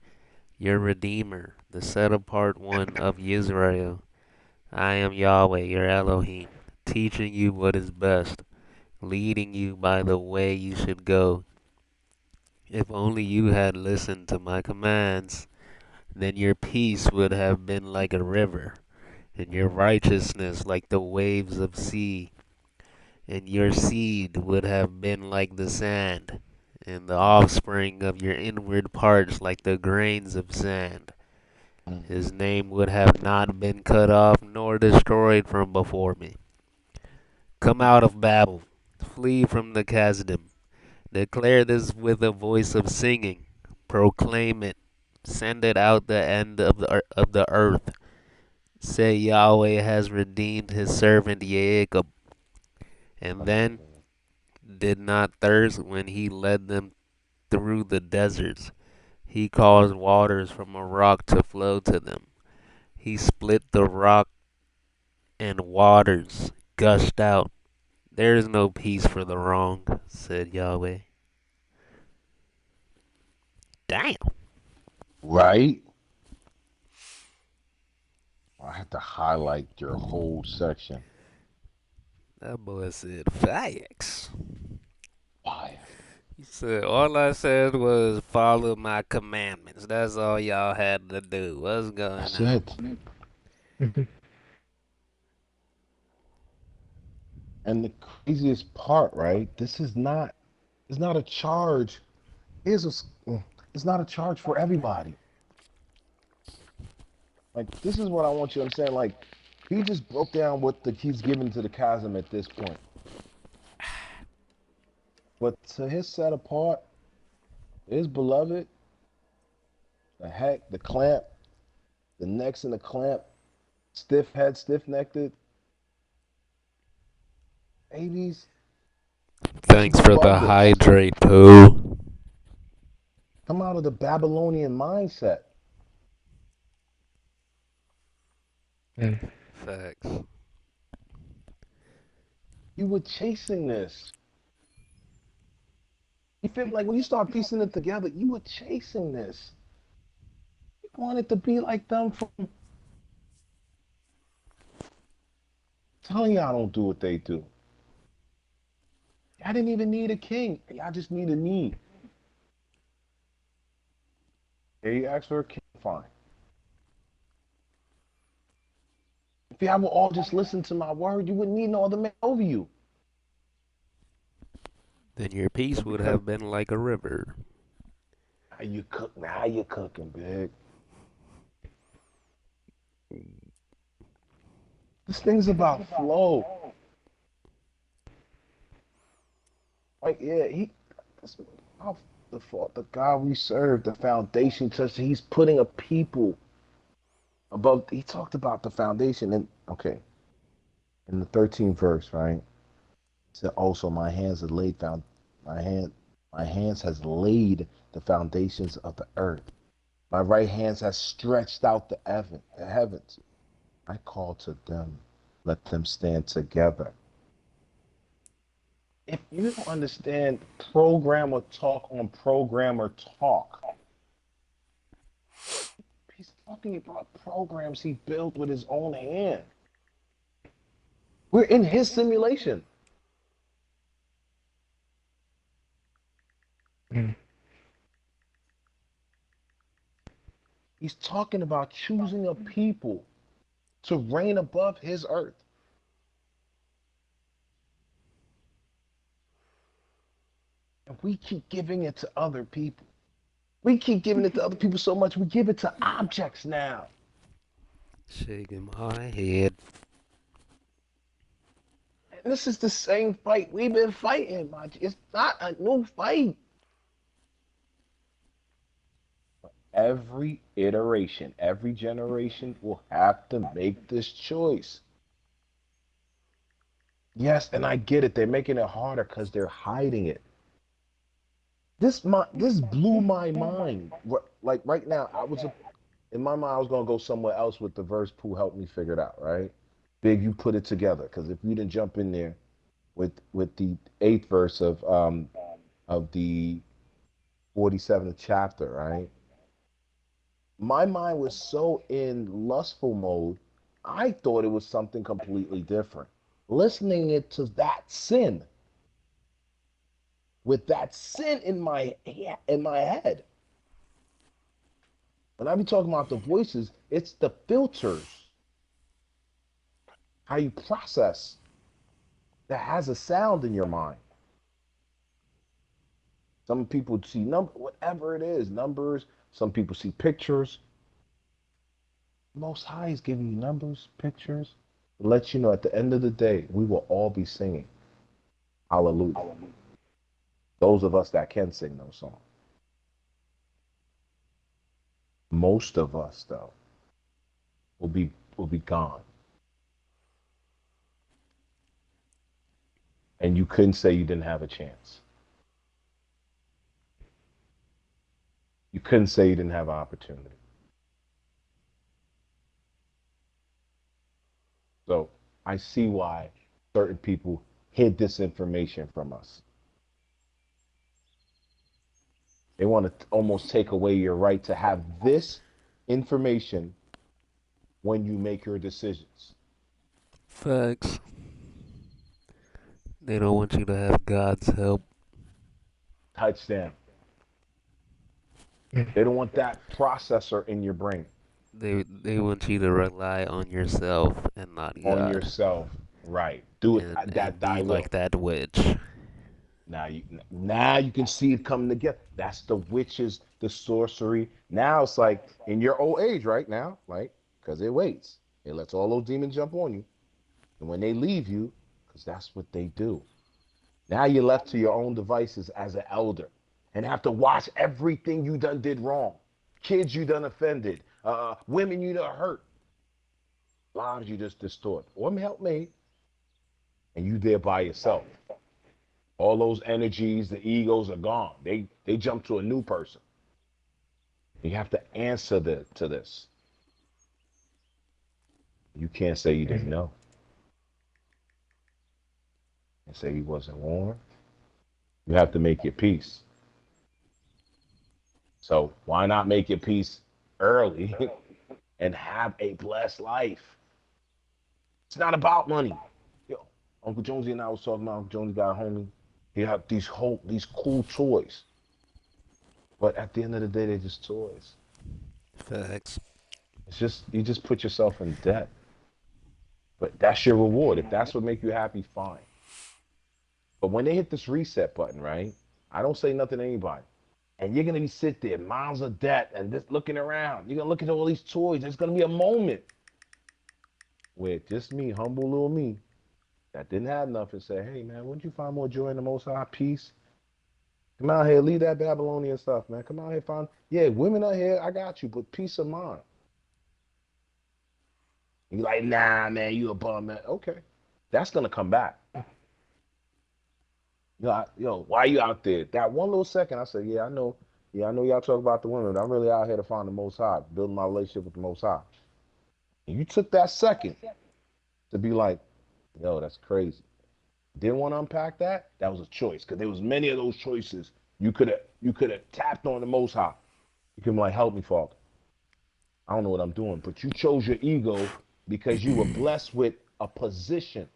[SPEAKER 2] your Redeemer, the set apart one of Israel. I am Yahweh, your Elohim, teaching you what is best, leading you by the way you should go. If only you had listened to my commands, then your peace would have been like a river, and your righteousness like the waves of sea, and your seed would have been like the sand, and the offspring of your inward parts like the grains of sand. His name would have not been cut off nor destroyed from before me. Come out of Babel, flee from the chasm. Declare this with a voice of singing. Proclaim it. Send it out the end of the earth. Say Yahweh has redeemed his servant Jacob, and then did not thirst when he led them through the deserts. He caused waters from a rock to flow to them. He split the rock and waters gushed out. There is no peace for the wrong, said Yahweh. Damn,
[SPEAKER 1] Right? I had to highlight your whole section.
[SPEAKER 2] that boy said facts.
[SPEAKER 1] Fire.
[SPEAKER 2] He said, all I said was follow my commandments. That's all y'all had to do. What's going
[SPEAKER 1] That's
[SPEAKER 2] on?
[SPEAKER 1] it. And the craziest part, right? It's not a charge. Here's a, it's not a charge for everybody. Like this is what I want you to understand. Like he just broke down what he's given to the chasm at this point. But to his set apart, his beloved, the heck, the clamp, the necks in the clamp, stiff head, stiff necked babies,
[SPEAKER 2] Thanks
[SPEAKER 1] he's
[SPEAKER 2] for the
[SPEAKER 1] above this.
[SPEAKER 2] hydrate, Pooh.
[SPEAKER 1] Come out of the Babylonian mindset.
[SPEAKER 2] Facts.
[SPEAKER 1] You were chasing this. You feel like when you start piecing it together, you were chasing this. You wanted to be like them from telling y'all don't do what they do. Y'all didn't even need a king. Y'all just need a need. Yeah, you ask for a king, fine. If y'all would all just listen to my word, you wouldn't need no other man over you.
[SPEAKER 2] Then your peace
[SPEAKER 1] But
[SPEAKER 2] would
[SPEAKER 1] because
[SPEAKER 2] have been like a river.
[SPEAKER 1] now you cooking, big. This thing's about flow. Like, yeah, that's the fault. The God we serve, the foundation, just he's putting a people above. He talked about the foundation, and okay, in the 13th verse, right? It said, "Also, my hands have laid found my hand, my hands has laid the foundations of the earth. My right hands has stretched out the heavens. I call to them, let them stand together." If you don't understand programmer talk on programmer talk, he's talking about programs he built with his own hand. We're in his simulation. He's talking about choosing a people to reign above his earth. And we keep giving it to other people. We keep giving it to other people so much, we give it to objects now.
[SPEAKER 2] Shaking my head.
[SPEAKER 1] And this is the same fight we've been fighting, it's not a new fight. Every iteration, every generation will have to make this choice. Yes, and I get it. They're making it harder because they're hiding it. This blew my mind. Like right now, I was in my mind, I was gonna go somewhere else with the verse. Pooh helped me figure it out, right? Big, you put it together, because if you didn't jump in there with the eighth verse of the 47th chapter, right? My mind was so in lustful mode, I thought it was something completely different. Listening it to that sin, with that sin in my head. When I be talking about the voices, it's the filters, how you process that has a sound in your mind. Some people see number, whatever it is, numbers. Some people see pictures. Most High is giving you numbers, pictures, to let you know at the end of the day, we will all be singing Hallelujah. Those of us that can sing those songs. Most of us, though, will be gone, and you couldn't say you didn't have a chance. You couldn't say you didn't have an opportunity. So I see why certain people hid this information from us. They want to almost take away your right to have this information when you make your decisions.
[SPEAKER 2] Facts. They don't want you to have God's help.
[SPEAKER 1] Touchdown. They don't want that processor in your brain
[SPEAKER 2] They want you to rely on yourself and not
[SPEAKER 1] on
[SPEAKER 2] God,
[SPEAKER 1] yourself. Right. Do it that
[SPEAKER 2] and
[SPEAKER 1] thy
[SPEAKER 2] be
[SPEAKER 1] will.
[SPEAKER 2] like that witch.
[SPEAKER 1] Now you can see it coming together. That's the witches, the sorcery. Now it's like in your old age, right now, like because it waits. It lets all those demons jump on you, and when they leave you, because that's what they do. Now you're left to your own devices as an elder, and have to watch everything you done did wrong, kids you done offended, women you done hurt, lives you just distort. One help me, and you there by yourself. All those energies, the egos are gone. They jump to a new person. You have to answer to this. You can't say you didn't know and say you wasn't warned. You have to make your peace. So why not make your peace early and have a blessed life? It's not about money. Yo, Uncle Jonesy and I was talking about Uncle Jonesy got a homie. He had these cool toys, but at the end of the day, they're just toys.
[SPEAKER 2] Facts.
[SPEAKER 1] It's just you just put yourself in debt. But that's your reward. If that's what make you happy, fine. But when they hit this reset button, right? I don't say nothing to anybody. And you're gonna be sit there, miles of debt, and just looking around. You're gonna look at all these toys. There's gonna be a moment where just me, humble little me, that didn't have nothing, say, hey man, wouldn't you find more joy in the most high peace? Come out here, leave that Babylonian stuff, man. Come out here, find yeah, women out here, I got you, but peace of mind. And you're like, nah, man, you a bum, man. Okay. That's gonna come back. Why you out there? That one little second, I said, yeah, I know. Yeah, I know y'all talk about the women, but I'm really out here to find the Most High, building my relationship with the Most High. And you took that second to be like, yo, that's crazy. Didn't want to unpack that. That was a choice because there was many of those choices. You could have tapped on the Most High. You can be like, help me, Father. I don't know what I'm doing, but you chose your ego because you were blessed with a position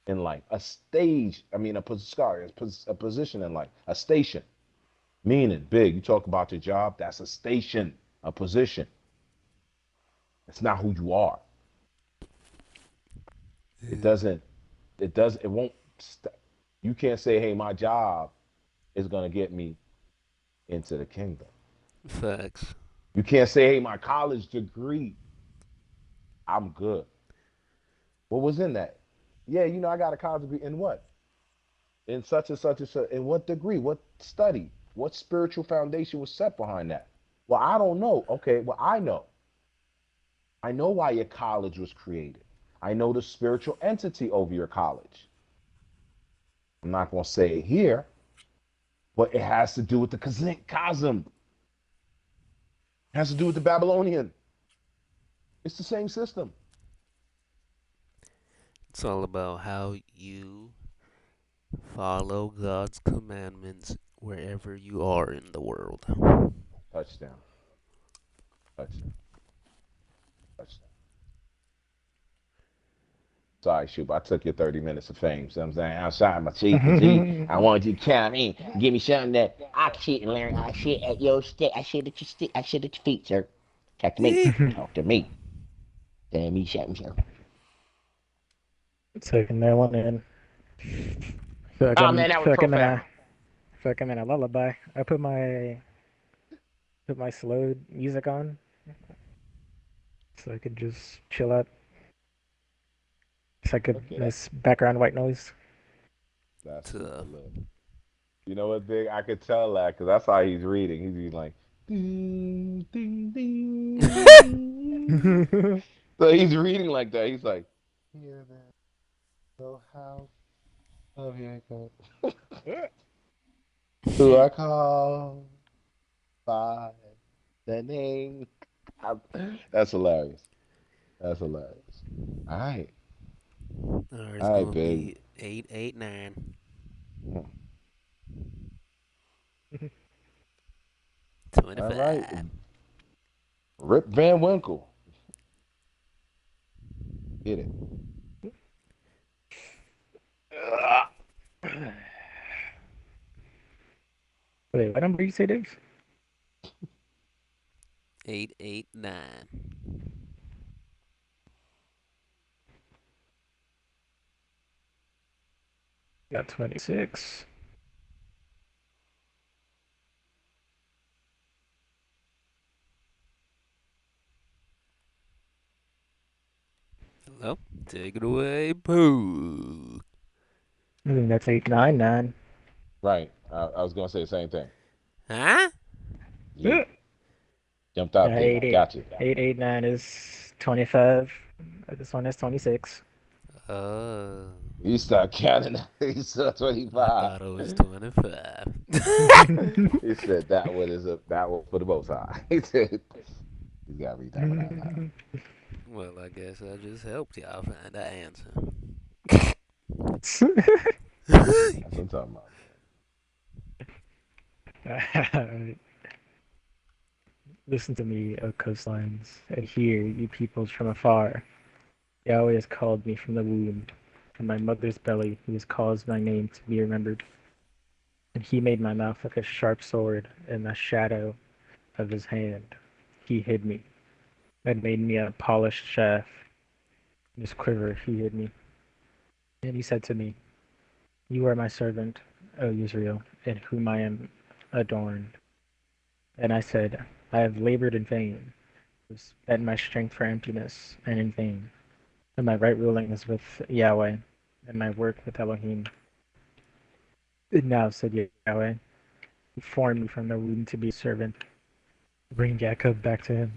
[SPEAKER 1] in life, a stage. I mean, a position in life, a station. Meaning, big. You talk about your job. That's a station, a position. It's not who you are. It
[SPEAKER 2] Yeah.
[SPEAKER 1] doesn't. It does. It won't. You can't say, "Hey, my job is gonna get me into the kingdom."
[SPEAKER 2] Facts.
[SPEAKER 1] You can't say, "Hey, my college degree, I'm good." What was in that? Yeah, I got a college degree in what? In such and such and such. In what degree? What study? What spiritual foundation was set behind that? Well, I don't know. Okay, well, I know. I know why your college was created. I know the spiritual entity over your college. I'm not going to say it here, but it has to do with the cosm. It has to do with the Babylonian. It's the same system.
[SPEAKER 2] It's all about how you follow God's commandments wherever you are in the world.
[SPEAKER 1] Touchdown. Touchdown. Touchdown. Sorry, Shoop. I took your 30 minutes of fame. See what I'm saying? Outside my chief, cause I wanted you to count in. Give me something that I can sit and learn. I sit at your stick. I sit at your stick. I sit at your feet, sir. Talk to me. Talk to me. Tell me something, sir.
[SPEAKER 3] Taking that one in. Feel like
[SPEAKER 1] Oh
[SPEAKER 3] I'm
[SPEAKER 1] man, that was
[SPEAKER 3] feel like I'm in a
[SPEAKER 1] profound.
[SPEAKER 3] feel like I'm in a lullaby. I put my slow music on so I could just chill out. It's like a
[SPEAKER 1] Okay,
[SPEAKER 3] nice background white noise.
[SPEAKER 1] that's super
[SPEAKER 2] Tough.
[SPEAKER 1] lit. You know what, Dick? I could tell that because that's how he's reading. He's reading like ding, ding, ding, ding. So he's reading like that. He's like, hear that little house of your God, who I call by the name. That's hilarious. That's hilarious. All right,
[SPEAKER 2] Or it's
[SPEAKER 1] all right,
[SPEAKER 2] gonna
[SPEAKER 1] big.
[SPEAKER 2] be 889.
[SPEAKER 1] Mm. All right,
[SPEAKER 2] 25.
[SPEAKER 1] Rip Van Winkle. Get it.
[SPEAKER 3] Wait, what number you say, Dave?
[SPEAKER 2] 889.
[SPEAKER 3] Got 26.
[SPEAKER 2] Hello? Take it away, Pooh.
[SPEAKER 3] I think that's 899.
[SPEAKER 1] Right. I was gonna say the same thing.
[SPEAKER 2] Huh?
[SPEAKER 1] Yeah. Jumped out there.
[SPEAKER 3] Eight eight
[SPEAKER 1] Got you.
[SPEAKER 3] 889 is 25. This one is 26.
[SPEAKER 2] Oh.
[SPEAKER 1] You start counting. You saw
[SPEAKER 2] I
[SPEAKER 1] 25.
[SPEAKER 2] thought it was 25.
[SPEAKER 1] He said that one is that one for the most high. He said he's got to read that one out loud.
[SPEAKER 2] Well, I guess I just helped y'all find the answer.
[SPEAKER 1] That's what I'm talking about.
[SPEAKER 3] Listen to me, O coastlines, and hear, you peoples from afar. Yahweh has called me from the womb, from my mother's belly. He has caused my name to be remembered. And he made my mouth like a sharp sword in the shadow of his hand. He hid me, and made me a polished shaft. In his quiver he hid me. And he said to me, You are my servant, O Israel, in whom I am adorned. And I said, I have labored in vain, spent my strength for emptiness and in vain. And my right ruling is with Yahweh, and my work with Elohim. And now, said Yahweh, He formed me from the womb to be a servant, to bring Jacob back to him,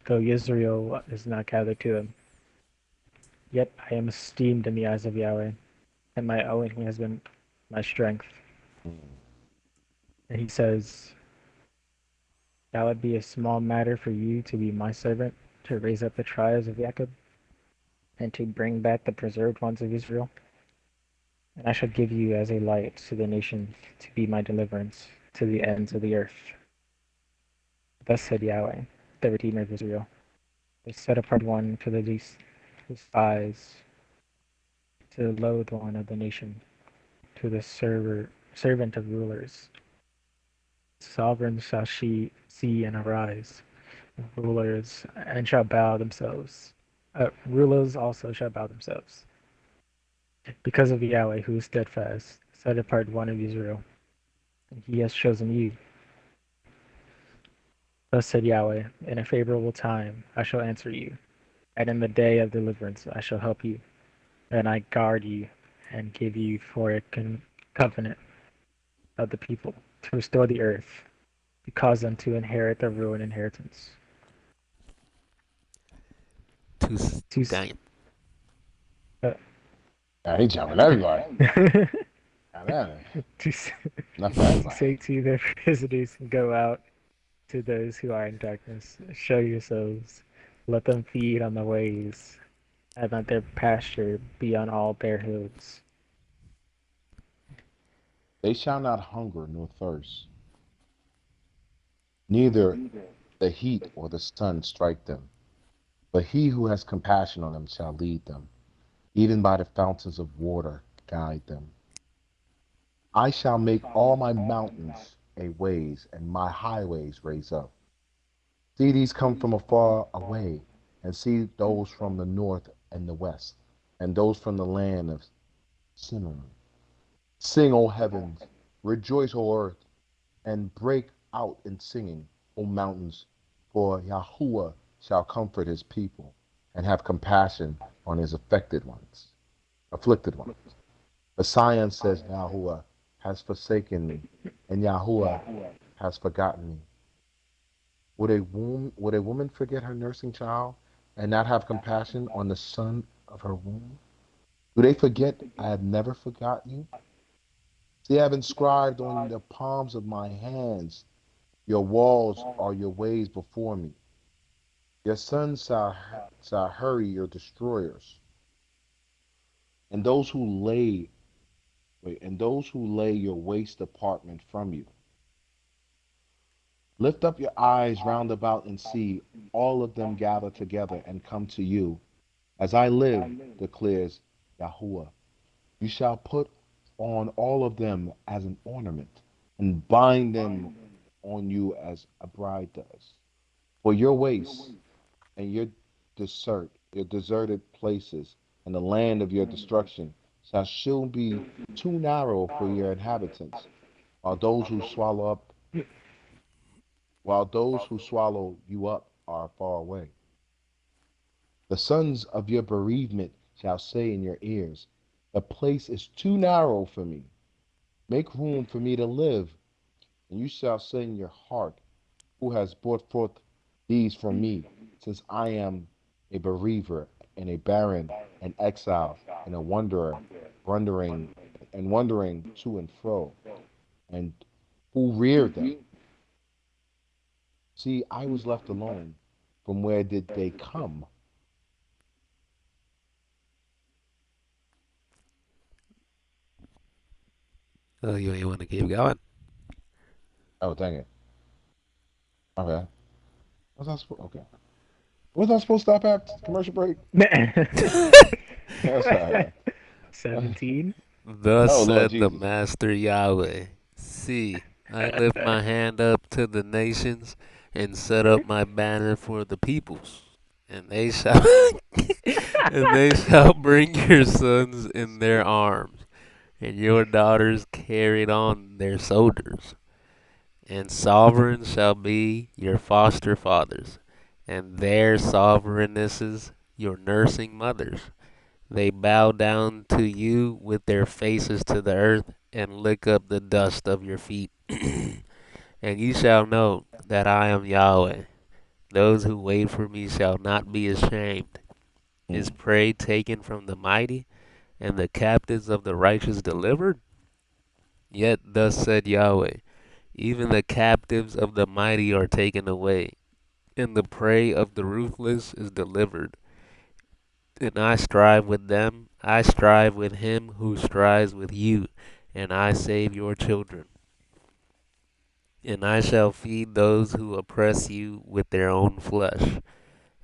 [SPEAKER 3] though Israel is not gathered to him. Yet I am esteemed in the eyes of Yahweh, and my Elohim has been my strength.
[SPEAKER 1] Mm.
[SPEAKER 3] And he says, Shall it be a small matter for you to be my servant, to raise up the tribes of Jacob, and to bring back the preserved ones of Israel? And I shall give you as a light to the nations, to be my deliverance to the ends of the earth. Thus said Yahweh, the Redeemer of Israel, the set apart one to the despise, to the loathed one of the nation, to the servant of rulers. Sovereign shall she see and arise, rulers and shall bow themselves. Rulers also shall bow themselves. Because of Yahweh, who is steadfast, set apart one of Israel, and he has chosen you. Thus said Yahweh, in a favorable time I shall answer you, and in the day of deliverance I shall help you, and I guard you, and give you for a covenant of the people, to restore the earth, to cause them to inherit their ruined inheritance.
[SPEAKER 2] Too
[SPEAKER 3] To,
[SPEAKER 2] damn.
[SPEAKER 3] uh,
[SPEAKER 1] Now he jumping everybody. Now that
[SPEAKER 3] to,
[SPEAKER 1] enough for
[SPEAKER 3] to
[SPEAKER 1] everybody.
[SPEAKER 3] say to their visitors, go out to those who are in darkness, show yourselves Let them feed on the ways, and let their pasture be on all their hills.
[SPEAKER 1] They shall not hunger nor thirst, neither the heat or the sun strike them. But he who has compassion on them shall lead them, even by the fountains of water guide them. I shall make all my mountains a ways, and my highways raise up. See these come from afar away, and see those from the north and the west, and those from the land of Simeon. Sing, O heavens, rejoice, O earth, and break out in singing, O mountains, for Yahuwah shall comfort his people, and have compassion on his afflicted ones. The Sion says, Yahuwah has forsaken me, and Yahuwah has forgotten me. Would a woman forget her nursing child and not have compassion on the son of her womb? Do they forget I have never forgotten you? See, I have inscribed on the palms of my hands, your walls are your ways before me. Your sons shall hurry your destroyers, and those who lay your waste apartment from you. Lift up your eyes round about and see all of them gather together and come to you. As I live, declares Yahuwah, you shall put on all of them as an ornament, and bind them on you as a bride does. For your waste and your deserted places, and the land of your destruction shall still be too narrow for your inhabitants, while those who swallow up while those who swallow you up are far away. The sons of your bereavement shall say in your ears, the place is too narrow for me. Make room for me to live. And you shall say in your heart, who has brought forth these from me, since I am a bereaver and a barren, an exile and a wanderer, wandering wandering to and fro, and who reared them? See, I was left alone. From where did they come?
[SPEAKER 2] Oh, you want to keep going?
[SPEAKER 1] Oh, dang it. Okay. Was I supposed? Okay. Was I supposed to stop at commercial break? That's right.
[SPEAKER 3] 17.
[SPEAKER 2] Thus
[SPEAKER 1] Oh Lord
[SPEAKER 2] said the
[SPEAKER 1] Jesus.
[SPEAKER 2] Master Yahweh, see, I lift my hand up to the nations and set up my banner for the peoples, and they shall and they shall bring your sons in their arms, and your daughters carried on their shoulders, and sovereign shall be your foster fathers, and their sovereignesses your nursing mothers. They bow down to you with their faces to the earth and lick up the dust of your feet. And you shall know that I am Yahweh. Those who wait for me shall not be ashamed. Is
[SPEAKER 1] Mm,
[SPEAKER 2] prey taken from the mighty, and the captives of the righteous delivered? Yet thus said Yahweh, even the captives of the mighty are taken away, and the prey of the ruthless is delivered. And I strive with them, I strive with him who strives with you, and I save your children. And I shall feed those who oppress you with their own flesh,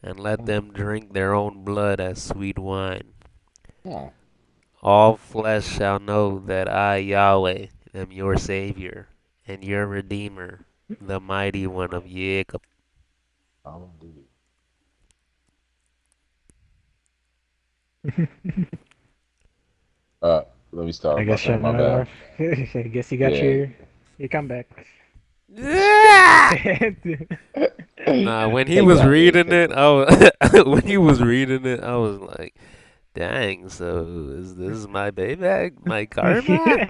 [SPEAKER 2] and let
[SPEAKER 1] mm,
[SPEAKER 2] them drink their own blood as sweet wine.
[SPEAKER 1] mm.
[SPEAKER 2] All flesh shall know that I, Yahweh, am your Savior, and your Redeemer, the mighty one of Jacob.
[SPEAKER 1] Hallelujah. Uh, Let me start
[SPEAKER 3] I
[SPEAKER 1] with my
[SPEAKER 3] guess
[SPEAKER 1] thing.
[SPEAKER 3] shut
[SPEAKER 1] My
[SPEAKER 3] my
[SPEAKER 1] bad.
[SPEAKER 3] mouth. I guess you got
[SPEAKER 1] Yeah.
[SPEAKER 3] your comeback.
[SPEAKER 2] Nah, when he
[SPEAKER 1] Take
[SPEAKER 2] was
[SPEAKER 1] that, Ace.
[SPEAKER 2] reading
[SPEAKER 1] Take
[SPEAKER 2] it,
[SPEAKER 1] that.
[SPEAKER 2] I was when he was reading it, I was like, "Dang, so is this my payback, my karma?"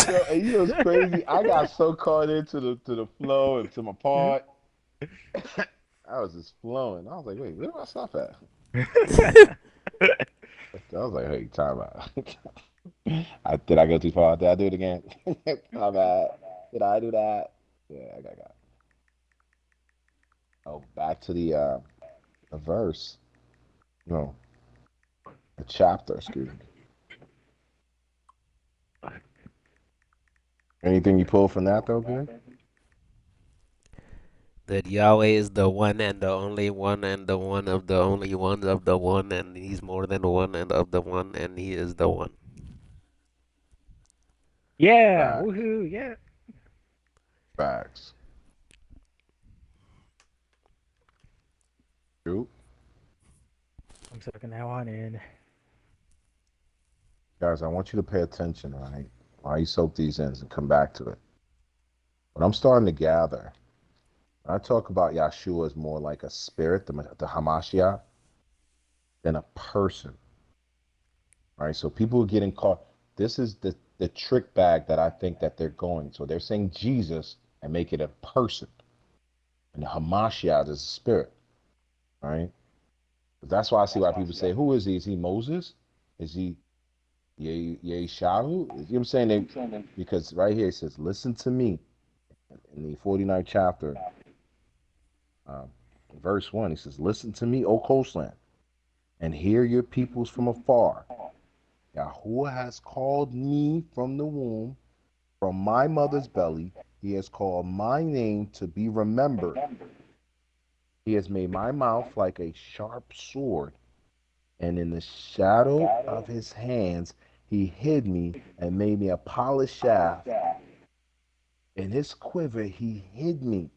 [SPEAKER 1] Yo, and you know it's crazy. I got so caught into the flow and to my part. I was just flowing. I was like, wait, where do I stop at? I was like, hey, time out. Did I go too far? Did I do it again? My bad. Did I do that? Yeah, I got. Oh, back to the a verse, no, a chapter, excuse me. Anything you pull from that though, Greg?
[SPEAKER 2] That Yahweh is the one and the only one and the one of the only ones of the one, and he's more than one and of the one, and he is the one.
[SPEAKER 3] Yeah,
[SPEAKER 1] Facts.
[SPEAKER 3] woohoo, yeah.
[SPEAKER 1] Facts. True.
[SPEAKER 3] I'm soaking that one in.
[SPEAKER 1] Guys, I want you to pay attention, right? While you soak these in and come back to it. What I'm starting to gather, when I talk about Yeshua as more like a spirit, the Hamashiach, than a person, right? So people are getting caught. This is the trick bag that I think that they're going. So they're saying Jesus and make it a person, and the Hamashiach is a spirit, right? But that's why I see why people say, "Who is he? Is he Moses? Is he Yeshayah?" You know what I'm saying? Because right here it says, "Listen to me." In the 49th chapter, um, verse 1, he says, "Listen to me, O coastland, and hear your peoples from afar. Yahuwah has called me from the womb, from my mother's belly. He has called my name to be remembered. He has made my mouth like a sharp sword, and in the shadow of his hands he hid me and made me a polished shaft. In his quiver he hid me.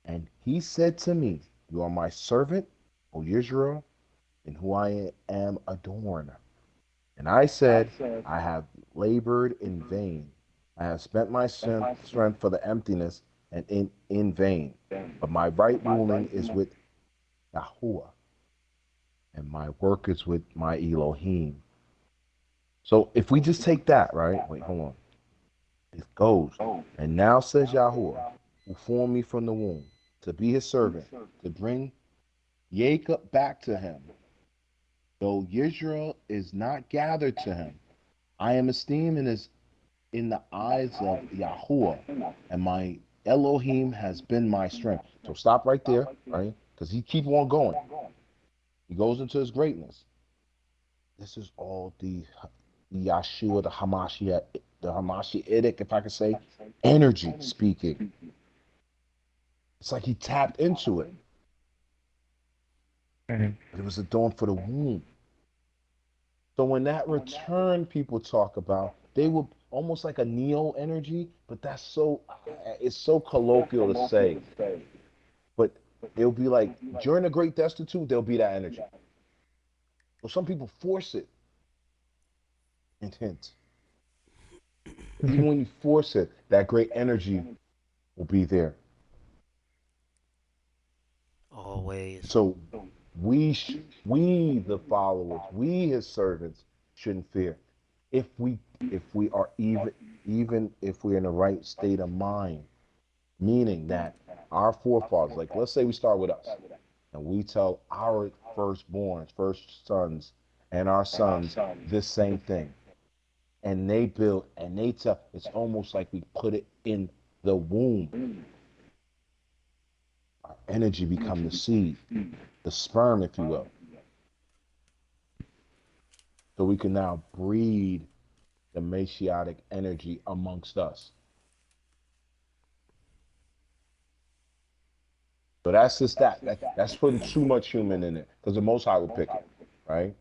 [SPEAKER 1] And he said to me, You are my servant, O Israel, in whom I am adorned. And I said, I have labored in vain. I have spent my strength for the emptiness and in vain. But my right ruling is with Yahuwah, and my work is with my Elohim. So if we just take that, right? Wait, hold on. It goes. And now says Yahuwah, who formed me from the womb, to be his servant, to bring Jacob back to him, though Israel is not gathered to him. I am esteemed in the eyes of Yahuwah, and my Elohim has been my strength. So stop right there, right? Because he keep on going. He goes into his greatness. This is all the Yeshua, the Hamashiach, if I could say, energy speaking. It's like he tapped into it,
[SPEAKER 3] Mhm.
[SPEAKER 1] but it was a dawn for the womb. So when that return people talk about, they will almost like a neo energy, but that's so it's so colloquial to say. But it'll be like during the Great Destitute, there'll be that energy. So some people force it and hint. But even when you force it, that great energy will be there.
[SPEAKER 2] Always.
[SPEAKER 1] So we the followers, we his servants shouldn't fear. If we are even if we're in the right state of mind, meaning that our forefathers, like let's say we start with us, and we tell our firstborns, first sons, and our sons this same thing, and they build and they tell, it's almost like we put it in the womb. Our energy become the seed, the sperm, if you will, so we can now breed the Messianic energy amongst us. So that's just that's putting too much human in it because the Most High would pick it, right?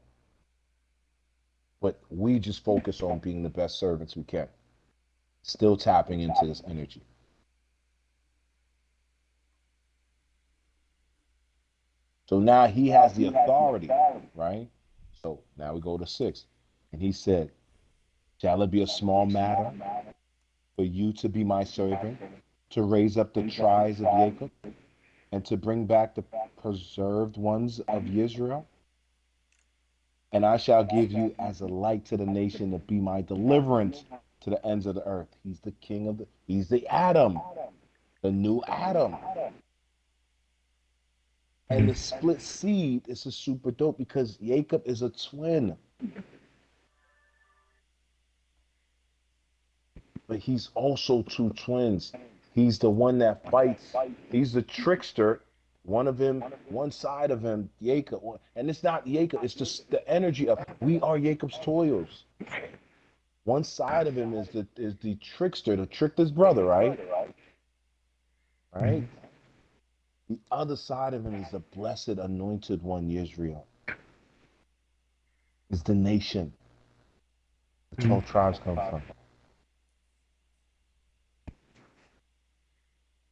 [SPEAKER 1] But we just focus on being the best servants we can, still tapping into this energy. So now he has the authority, right? So now we go to 6. And he said, Shall it be a small matter for you to be my servant, to raise up the tribes of Jacob, and to bring back the preserved ones of Israel? And I shall give you as a light to the nation to be my deliverance to the ends of the earth. He's the king of he's the Adam, the new Adam. And the
[SPEAKER 3] Mhm.
[SPEAKER 1] split seed is a super dope because Jacob is a twin, but he's also two twins. He's the one that fights. He's the trickster, One of him, one side of him, Jacob, and it's not Jacob. It's just the energy of we are Jacob's toils. One side of him is the trickster, to trick his brother, right? Right.
[SPEAKER 3] Mhm.
[SPEAKER 1] The other side of him is the blessed, anointed one, Israel. Is the nation the
[SPEAKER 3] Mhm.
[SPEAKER 1] 12 tribes come from.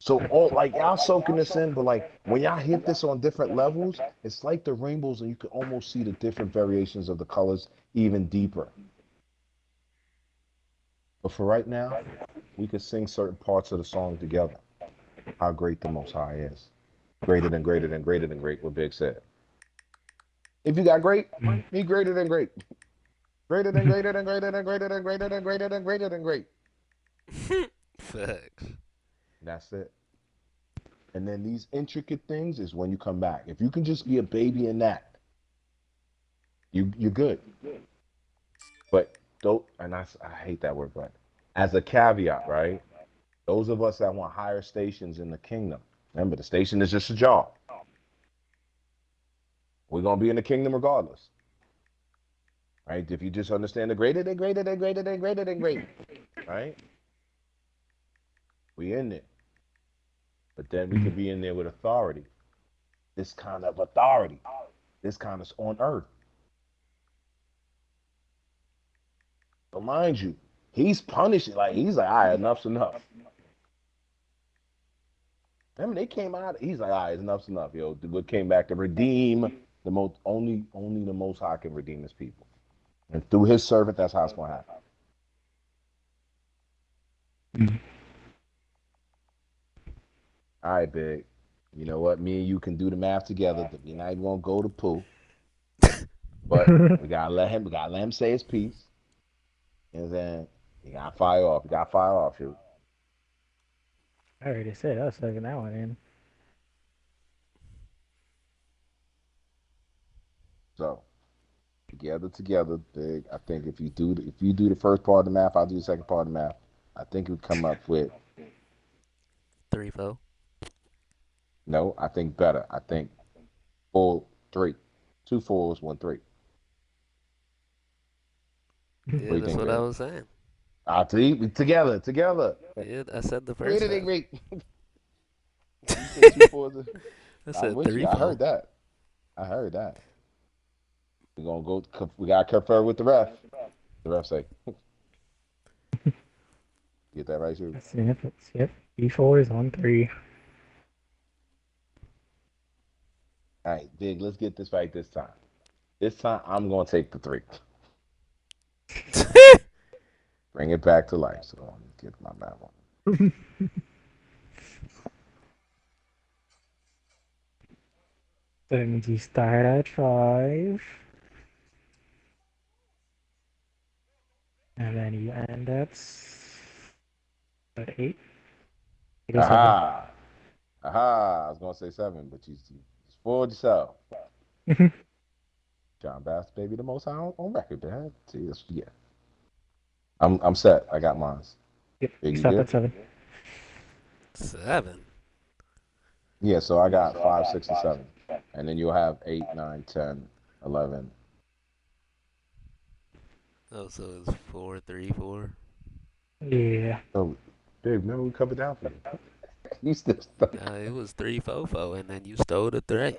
[SPEAKER 1] So all like y'all soaking this in, but like when y'all hit this on different levels, it's like the rainbows, and you can almost see the different variations of the colors even deeper. But for right now, we could sing certain parts of the song together. How great the Most High is. Greater than greater than greater than great, what Big said. If you got great, be greater than great. Greater than greater than greater than greater than greater than greater than greater than great.
[SPEAKER 2] Facts.
[SPEAKER 1] That's it. And then these intricate things is when you come back. If you can just be a baby in that, you're good. But though, and I hate that word, but as a caveat, right? Those of us that want higher stations in the kingdom, remember the station is just a job. We're gonna be in the kingdom regardless, right? If you just understand the greater than greater than greater than greater than great, right? We in there, but then we
[SPEAKER 3] Mhm.
[SPEAKER 1] could be in there with authority. This kind of authority, this kind of on earth. But mind you, he's punishing. Like he's like, all right, enough's enough. Remember, they came out. He's like, all right, enough's enough, yo. What came back to redeem the most only the Most High can redeem his people, and through his servant, that's how it's gonna happen.
[SPEAKER 3] Mhm.
[SPEAKER 1] All right, big. You know what? Me and you can do the math together. We're not even gonna go to Pooh, but we gotta let him. We gotta let him say his piece, and then you gotta fire off. You gotta fire off, you.
[SPEAKER 3] I already said I was sucking that one in.
[SPEAKER 1] So together, big. I think if you do the first part of the math, I'll do the second part of the math. I think we come up with
[SPEAKER 2] 3-4.
[SPEAKER 1] no. I think better. I think full three, two fours, one three. What
[SPEAKER 2] Yeah,
[SPEAKER 1] do you
[SPEAKER 2] that's
[SPEAKER 1] think,
[SPEAKER 2] what I
[SPEAKER 1] big?
[SPEAKER 2] was saying.
[SPEAKER 1] I think we together.
[SPEAKER 2] Yeah, I said the first
[SPEAKER 1] Greater than
[SPEAKER 2] half.
[SPEAKER 1] great. You said two fours.
[SPEAKER 2] I
[SPEAKER 1] I'm
[SPEAKER 2] said
[SPEAKER 1] with you.
[SPEAKER 2] three
[SPEAKER 1] I
[SPEAKER 2] four.
[SPEAKER 1] heard that. I heard that. We're gonna go. We gotta confer with the ref. The ref say, "Get that right, too."
[SPEAKER 3] Let's see if it's yep. B4 is on 3.
[SPEAKER 1] All right, big. Let's get this right this time. This time, I'm gonna take the three. Bring it back to life. So let me get my map on.
[SPEAKER 3] So that means you start at 5, and then you end at 8. You go 7.
[SPEAKER 1] Aha, aha. I was gonna say seven, but you spoiled yourself. John Bass, baby, the most high on record, man. See, that's, yeah. I'm set. I got mine.
[SPEAKER 3] Yep, you
[SPEAKER 1] Big, you
[SPEAKER 3] stop
[SPEAKER 1] good?
[SPEAKER 3] at 7.
[SPEAKER 2] 7.
[SPEAKER 1] Yeah. So I got five, six, and seven, and then you'll have 8, 9, 10, 11.
[SPEAKER 2] Oh, so it's 4-3-4.
[SPEAKER 3] Yeah.
[SPEAKER 1] So, big. Remember we covered down for you. You still stuck.
[SPEAKER 2] Nah, it was 3-4-4, and then you stole the 3.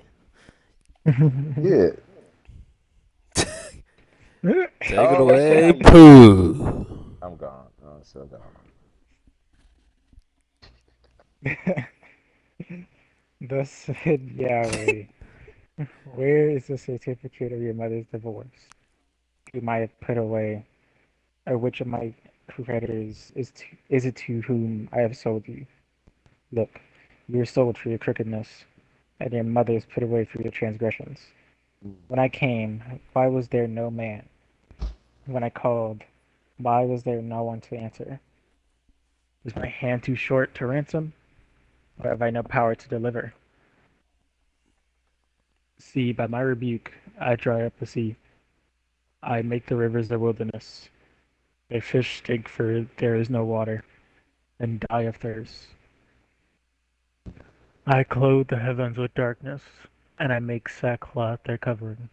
[SPEAKER 1] Yeah.
[SPEAKER 2] Take it
[SPEAKER 1] Oh shit! How
[SPEAKER 2] away,
[SPEAKER 1] you doing?
[SPEAKER 2] Pooh.
[SPEAKER 1] I'm gone. I'm still gone.
[SPEAKER 3] Thus said Yahweh, where is the certificate of your mother's divorce, whom I have put away, or which of my creditors is it to whom I have sold you? Look, you were sold for your crookedness, and your mother is put away for your transgressions. When I came, why was there no man? When I called, why was there no one to answer? Is my hand too short to ransom, or have I no power to deliver? See, by my rebuke, I dry up the sea. I make the rivers a wilderness. Their fish stink for there is no water, and die of thirst. I clothe the heavens with darkness, and I make sackcloth their covering.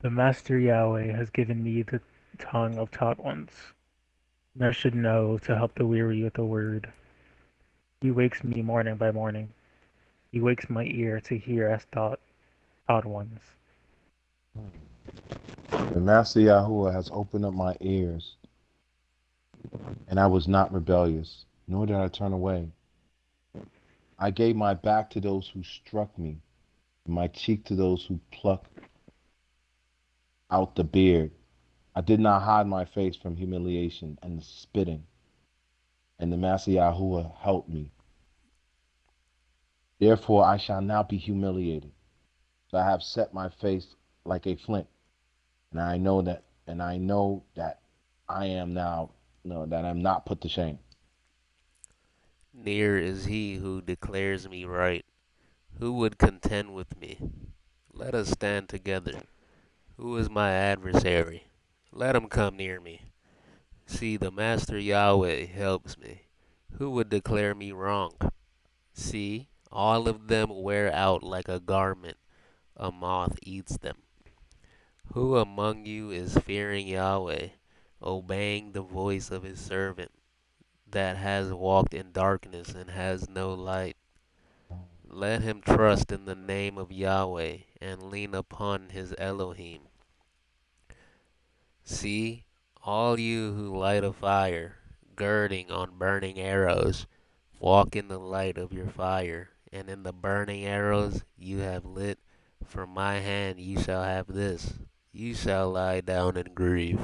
[SPEAKER 3] The Master Yahweh has given me the tongue of taught ones. And I should know to help the weary with a word. He wakes me morning by morning. He wakes my ear to hear as taught ones.
[SPEAKER 1] The Master Yahuwah has opened up my ears, and I was not rebellious, nor did I turn away. I gave my back to those who struck me, and my cheek to those who plucked out the beard. I did not hide my face from humiliation and the spitting, and the Master Yahuwah helped me. Therefore I shall not be humiliated. So I have set my face like a flint, and I know that I am now, no, that I'm not put to shame.
[SPEAKER 2] Near is he who declares me right. Who would contend with me? Let us stand together. Who is my adversary? Let him come near me. See, the Master Yahweh helps me. Who would declare me wrong? See, all of them wear out like a garment. A moth eats them. Who among you is fearing Yahweh, obeying the voice of his servant, that has walked in darkness and has no light? Let him trust in the name of Yahweh and lean upon his Elohim. See, all you who light a fire, girding on burning arrows, walk in the light of your fire, and in the burning arrows you have lit. From my hand you shall have this. You shall lie down and grieve.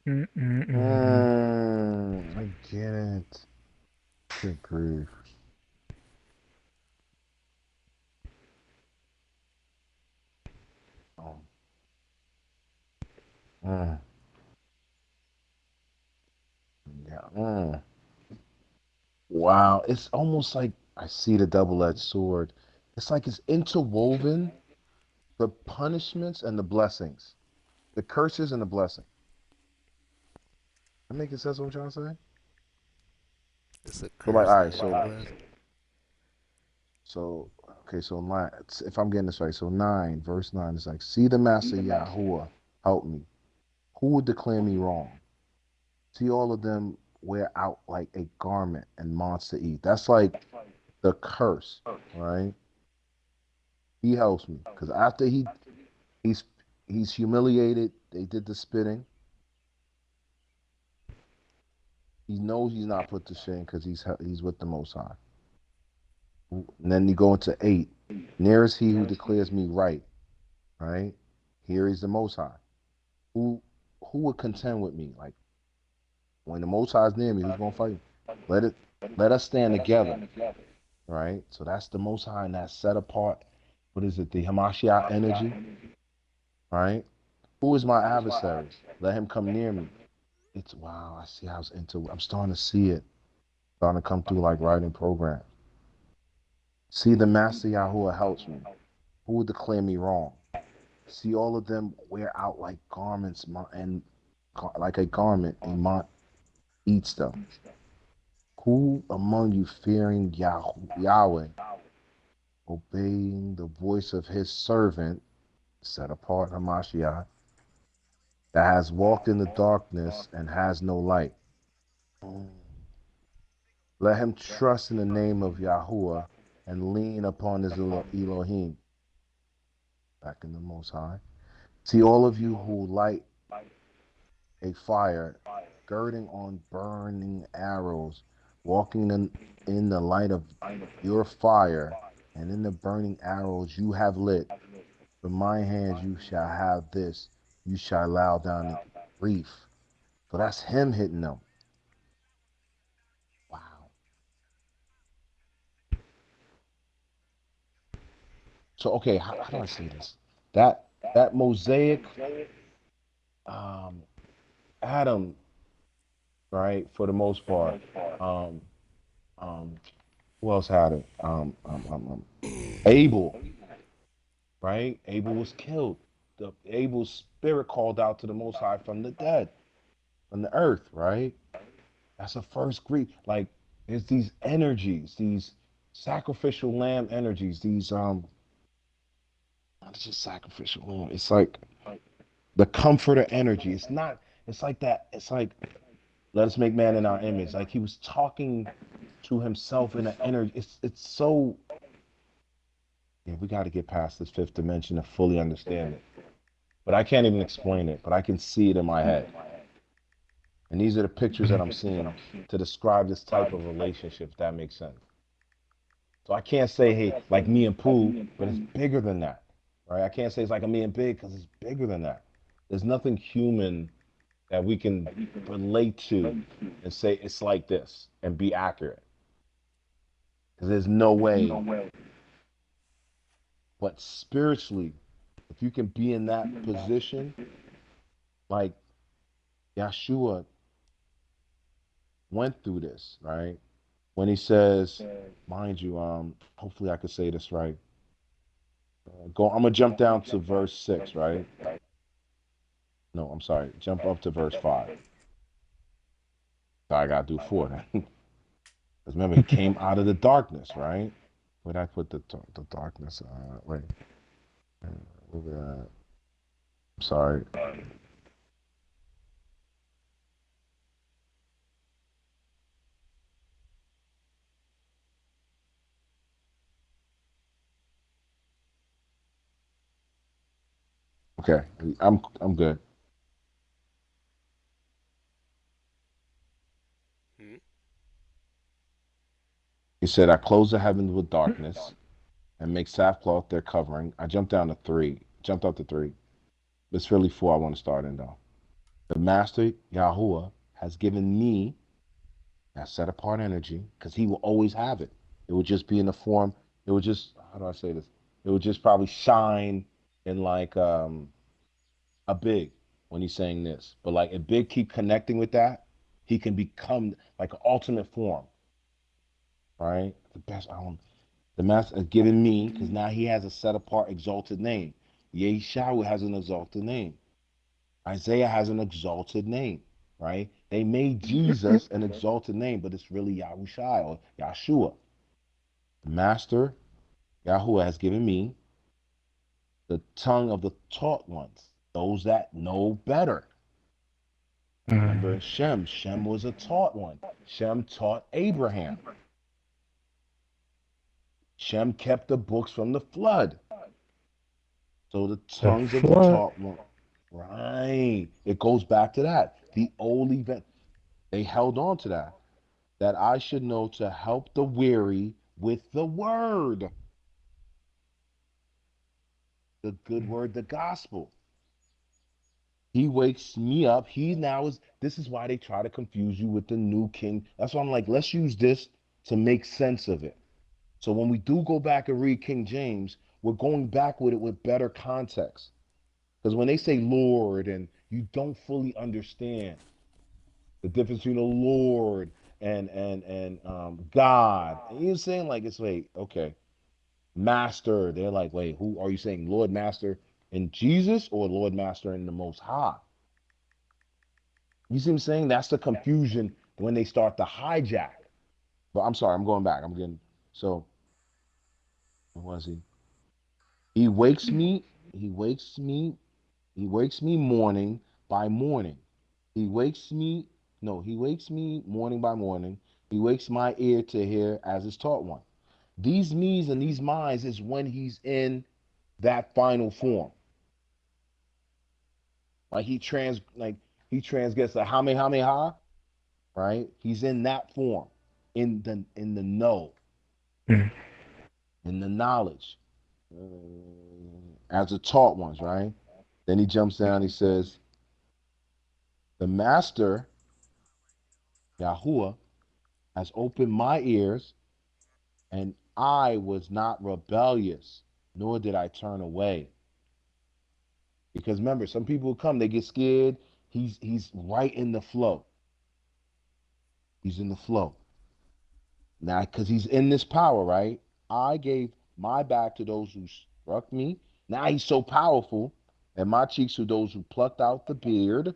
[SPEAKER 3] Mm-mm-mm.
[SPEAKER 1] I get it. Good grief. Oh, mm, yeah. Wow. It's almost like I see the double-edged sword. It's like it's interwoven the punishments and the blessings, the curses and the blessing. That making sense what I'm trying to say?
[SPEAKER 2] It's a
[SPEAKER 1] So like,
[SPEAKER 2] curse
[SPEAKER 1] all right,
[SPEAKER 2] and a blessing.
[SPEAKER 1] so okay, so nine, if I'm getting this right, so nine, verse nine is like, see the Master Yahuwah help me. Who would declare me wrong? See all of them wear out like a garment and monster eat. That's like the curse, right? He helps me because after he's he's humiliated. They did the spitting. He knows he's not put to shame because he's with the Most High. And then you go into eight. Near is he who declares me right. Right here is the Most High. Who who would contend with me? Like when the Most High is near me, who's gonna fight me? Let it let us stand together. Right. So that's the Most High and that set apart. What is it? The Hamashiach energy. Right. Who is my adversary? Let him come near me. It's wow. I see how it's into. I'm starting to see it. Starting to come through like writing programs. See the Master Yahuwah helps me. Who would declare me wrong? See all of them wear out like garments, and like a garment, a mont eats them. Who among you fearing Yahweh, obeying the voice of his servant, set apart Hamashiach, that has walked in the darkness and has no light? Mm. Let him trust in the name of Yahuwah and lean upon his Elohim, back in the Most High. See all of you who light a fire, girding on burning arrows, walking in the light of your fire, and in the burning arrows you have lit. From my hands you shall have this, you shall lie down in grief. So that's him hitting them. Wow. So okay, how do I say this? That that mosaic, um, Adam, right? For the most part, um, um, who else had it? Abel, right? Abel was killed. the Abel's spirit called out to the Most High from the dead, from the earth, right? That's a first Greek. Like, there's these energies, these sacrificial lamb energies, these not just sacrificial lamb. It's like the comforter energy. It's not. It's like that. It's like let us make man in our image. Like he was talking to himself in an energy. It's so. Yeah, we got to get past this fifth dimension to fully understand it. But I can't even explain it. But I can see it in my head. And these are the pictures that I'm seeing to describe this type of relationship. If that makes sense. So I can't say, hey, like me and Pooh, but it's bigger than that, right? I can't say it's like a me and Big because it's bigger than that. There's nothing human that we can relate to and say it's like this and be accurate because there's no way. But spiritually, if you can be in that position, like Yeshua went through this, right? When he says, mind you, hopefully I could say this right. I'm gonna jump down to verse 6, right? No, I'm sorry. Jump up to verse 5. So I gotta do 4 then. Because remember, he came out of the darkness, right? Where'd I put the darkness? Wait, uh, I'm sorry. Okay, I'm good.
[SPEAKER 2] Hmm?
[SPEAKER 1] He said, I close the heavens with darkness and make sackcloth their covering. I jumped down to 3. Jumped up to 3. It's really 4 I want to start in though. The master Yahuwah has given me that set apart energy because he will always have it. It would just be in the form, it would just, how do I say this? It would just probably shine in like a big when he's saying this. But like if big keep connecting with that, he can become like an ultimate form, right? The best I don't the master has given me because now he has a set apart exalted name. Yeshayah has an exalted name. Isaiah has an exalted name, right? They made Jesus an exalted name, but it's really Yahushua or Yahshua. The master Yahuwah has given me the tongue of the taught ones, those that know better. Remember Shem. Shem was a taught one. Shem taught Abraham. Shem kept the books from the flood. So the
[SPEAKER 3] The
[SPEAKER 1] tongues of the
[SPEAKER 3] flood.
[SPEAKER 1] taught one. Right. It goes back to that. The old event. They held on to that. That I should know to help the weary with the word. The good word, the gospel. He wakes me up. He now is, this is why they try to confuse you with the new king. That's why I'm like, let's use this to make sense of it. So when we do go back and read King James, we're going back with it with better context. Because when they say Lord and you don't fully understand the difference between the Lord and God, and you're saying like it's like okay, Master. They're like, wait, who are you saying, Lord Master in Jesus or Lord Master in the Most High? You see what I'm saying? That's the confusion when they start to hijack. But I'm sorry, I'm going back. I'm getting so. What was he? He wakes me. He wakes me. He wakes me morning by morning. He wakes me. No, he wakes me morning by morning. He wakes my ear to hear as is taught one. These me's and these minds is when he's in that final form. Like he transgets the Hamehameha, right? He's in that form, in the know,
[SPEAKER 3] Mm.
[SPEAKER 1] in the knowledge, as the taught ones, right? Then he jumps down. He says, "The master Yahuwah has opened my ears, and I was not rebellious, nor did I turn away." Because remember, some people come, they get scared. He's right in the flow. He's in the flow. Now, because he's in this power, right? I gave my back to those who struck me. Now he's so powerful. And my cheeks are those who plucked out the beard,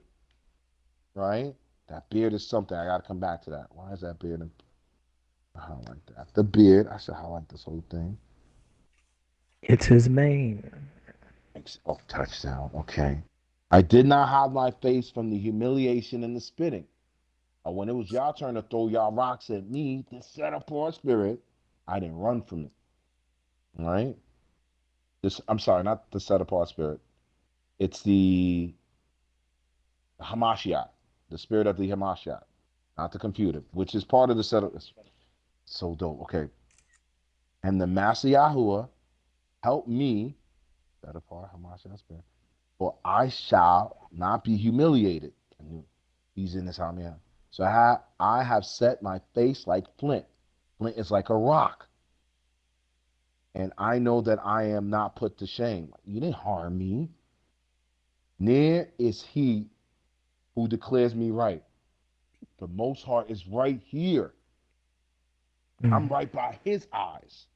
[SPEAKER 1] right? That beard is something. I got to come back to that. Why is that beard? I highlight that. The beard. I should highlight this whole thing.
[SPEAKER 3] It's his mane.
[SPEAKER 1] Oh, touchdown. Okay. I did not hide my face from the humiliation and the spitting. When it was y'all turn to throw y'all rocks at me, the set apart spirit, I didn't run from it. Right? This, I'm sorry, not the set apart spirit. It's the Hamashiach, the spirit of the Hamashiach, not the computer, which is part of the set. So dope. Okay. And the Master Yahuwah help me, set apart Hamashiach spirit, for I shall not be humiliated. He's in this Hamia. So I have set my face like flint. Flint is like a rock. And I know that I am not put to shame. You didn't harm me. Near is he who declares me right. The Most High is right here.
[SPEAKER 3] Mm.
[SPEAKER 1] I'm right by his eyes.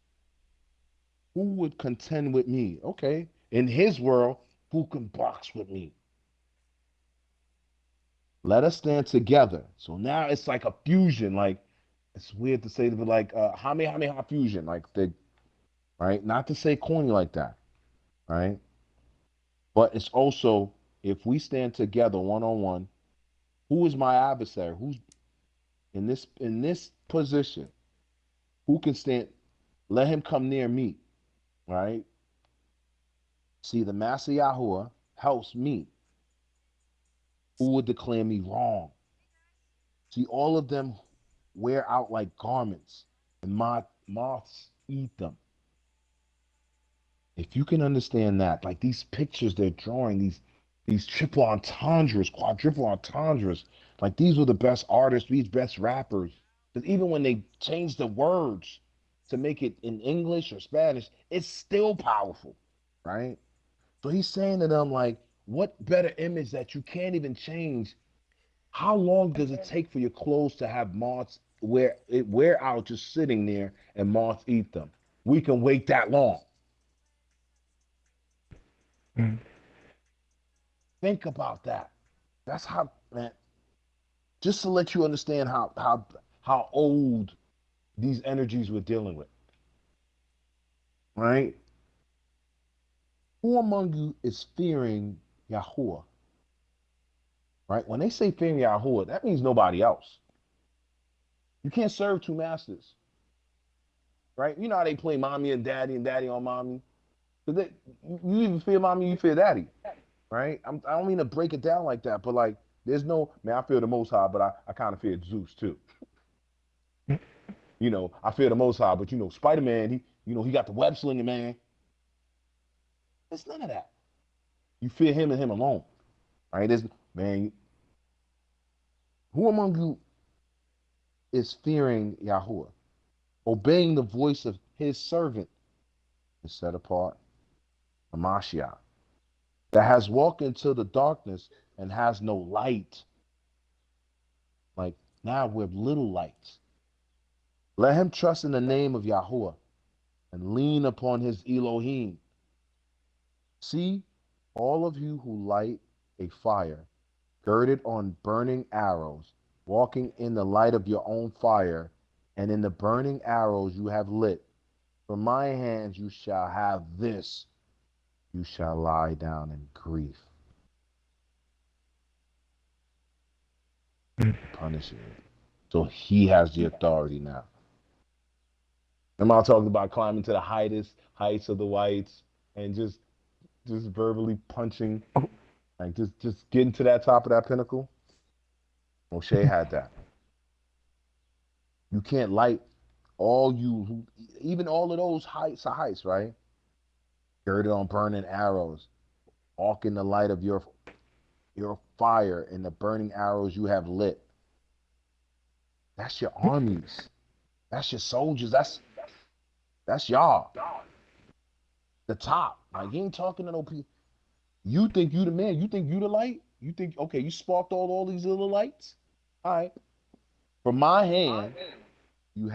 [SPEAKER 1] Who would contend with me? Okay. In his world, who can box with me? Let us stand together. So now it's like a fusion. Like, it's weird to say, but like Hame fusion. Like, the, right? Not to say corny like that, right? But it's also, if we stand together one on one, who is my adversary? Who's in this position? Who can stand? Let him come near me, right? See, the Master Yahuwah helps me. Who would declare me wrong? See, all of them wear out like garments, and moths eat them. If you can understand that, like these pictures they're drawing, these triple entendres, quadruple entendres, like these were the best artists, these best rappers. Because even when they change the words to make it in English or Spanish, it's still powerful, right? So he's saying to them, like, what better image that you can't even change? How long does it take for your clothes to have moths wear out just sitting there and moths eat them? We can wait that long.
[SPEAKER 3] Mm.
[SPEAKER 1] Think about that. That's how, man. Just to let you understand how old these energies we're dealing with, right? Who among you is fearing Yahuwah, right? When they say fearing Yahuwah, that means nobody else. You can't serve two masters, right? You know how they play mommy and daddy on mommy. So they, you even fear mommy, you fear daddy, right? I don't mean to break it down like that, but like, there's no man. I fear the Most High, but I kind of fear Zeus too. I fear the Most High, but Spider Man, he got the web slinging man. It's none of that. You fear him and him alone, right? There's man. Who among you is fearing Yahuwah, obeying the voice of his servant, is set apart, Hamashiach, that has walked into the darkness and has no light. Like now we're little lights. Let him trust in the name of Yahuwah and lean upon his Elohim. See, all of you who light a fire, girded on burning arrows, walking in the light of your own fire, and in the burning arrows you have lit. From my hands you shall have this. You shall lie down in grief,
[SPEAKER 3] Mm.
[SPEAKER 1] punishing it. So he has the authority now. Remember I talked about climbing to the heights of the whites and just verbally punching,
[SPEAKER 3] Oh.
[SPEAKER 1] like just getting to that top of that pinnacle. Moshe had that. You can't light all you who even all of those heights are heights, right? Girded on burning arrows, walk in the light of your fire and the burning arrows you have lit. That's your armies. That's your soldiers. That's y'all. The top. Like you ain't talking to no people. You think you the man. You think you the light. You think okay. You sparked all these little lights. All right. From my hand, you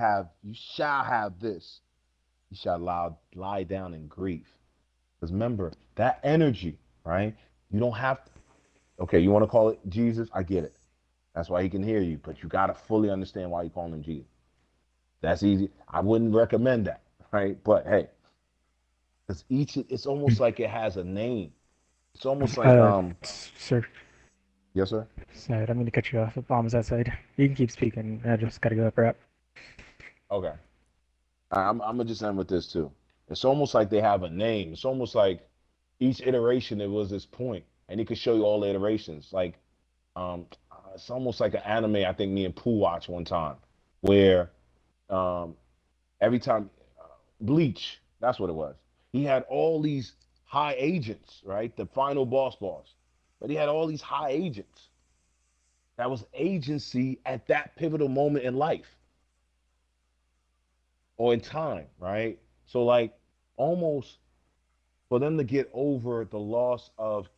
[SPEAKER 1] shall have this. You shall lie down in grief. Because remember that energy. right? You don't have to, okay, you want to call it Jesus? I get it. That's why he can hear you, but you got to fully understand why you call him Jesus. That's easy. I wouldn't recommend that, right? But hey, because each, it's almost like it has a name. It's almost like,
[SPEAKER 3] Uh, sir,
[SPEAKER 1] yes, sir.
[SPEAKER 3] sorry, I don't mean to cut you off. If Bomb's outside, you can keep speaking. I just gotta go up rap.
[SPEAKER 1] Okay. I'm gonna just end with this too. It's almost like they have a name. It's almost like each iteration it was this point, and he could show you all the iterations. Like, it's almost like an anime. I think me and Pooh watched one time, where um, every time Bleach, that's what it was. He had all these high agents, right? The final boss, but he had all these high agents. That was agency at that pivotal moment in life or in time, right? So like almost for them to get over the loss of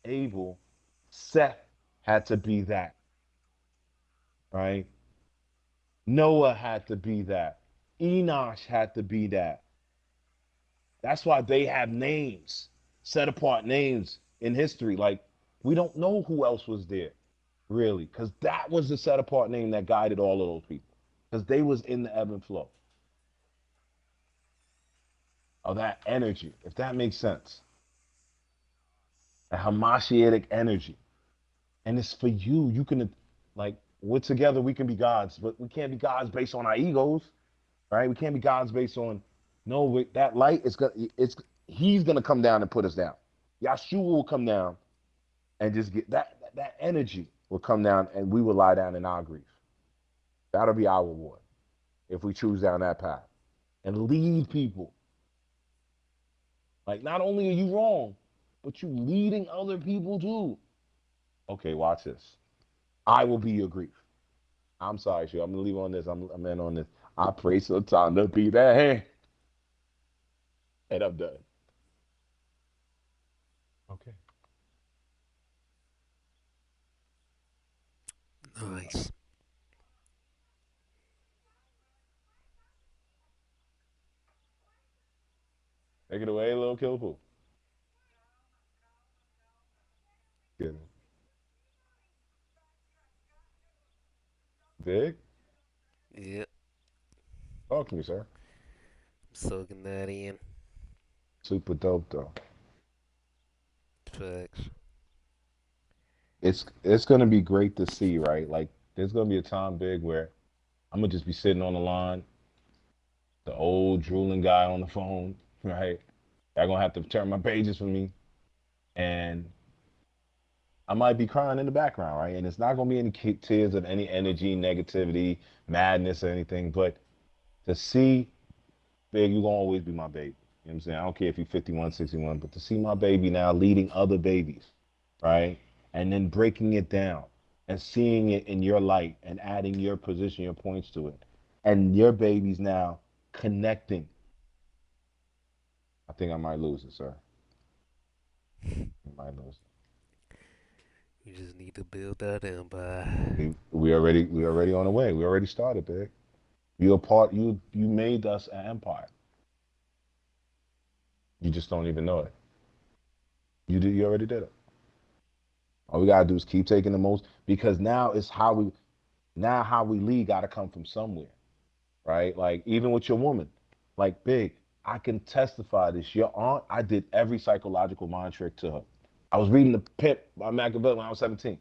[SPEAKER 1] Abel, Seth had to be that, right? Noah had to be that. Enosh had to be that. That's why they have names, set apart names in history. Like we don't know who else was there, really, because that was the set apart name that guided all of those people, because they was in the ebb and flow of that energy, if that makes sense, a Hamashiach energy. And it's for you. You can, like, we're together, we can be gods, but we can't be gods based on our egos, right? We can't be gods based on, no, that light is gonna, he's gonna come down and put us down. Yeshua will come down and just get that energy will come down and we will lie down in our grief. That'll be our reward if we choose down that path and lead people. Like, not only are you wrong, but you leading other people too. Okay, watch this. I will be your grief. I'm sorry, sure. I'm gonna leave on this. I'm in on this. I pray sometime to be that hand, and I'm done. Okay.
[SPEAKER 2] Nice.
[SPEAKER 1] Take it away, little Killpool. Get it. Big.
[SPEAKER 2] Yep.
[SPEAKER 1] Talk to me, sir.
[SPEAKER 2] Soaking that in.
[SPEAKER 1] Super dope though.
[SPEAKER 2] Facts.
[SPEAKER 1] It's gonna be great to see, right? Like there's gonna be a time big where I'm gonna just be sitting on the line, the old drooling guy on the phone, right? They're gonna have to turn my pages for me, and I might be crying in the background, right? And it's not gonna be any tears of any energy, negativity, madness, or anything, but to see Big, you gonna always be my baby. You know what I'm saying? I don't care if you're 51, 61, but to see my baby now leading other babies, right? And then breaking it down and seeing it in your light and adding your position, your points to it. And your baby's now connecting. I think I might lose it, sir. I might lose
[SPEAKER 2] You just need to build that empire.
[SPEAKER 1] it. We already on the way. We already started, Big. You're a part you made us an empire. You just don't even know it. You already did it. All we gotta do is keep taking the most because now how we lead got to come from somewhere, right? Like even with your woman, like Big, I can testify this. Your aunt, I did every psychological mind trick to her. I was reading The Pimp by Machiavelli when I was 17.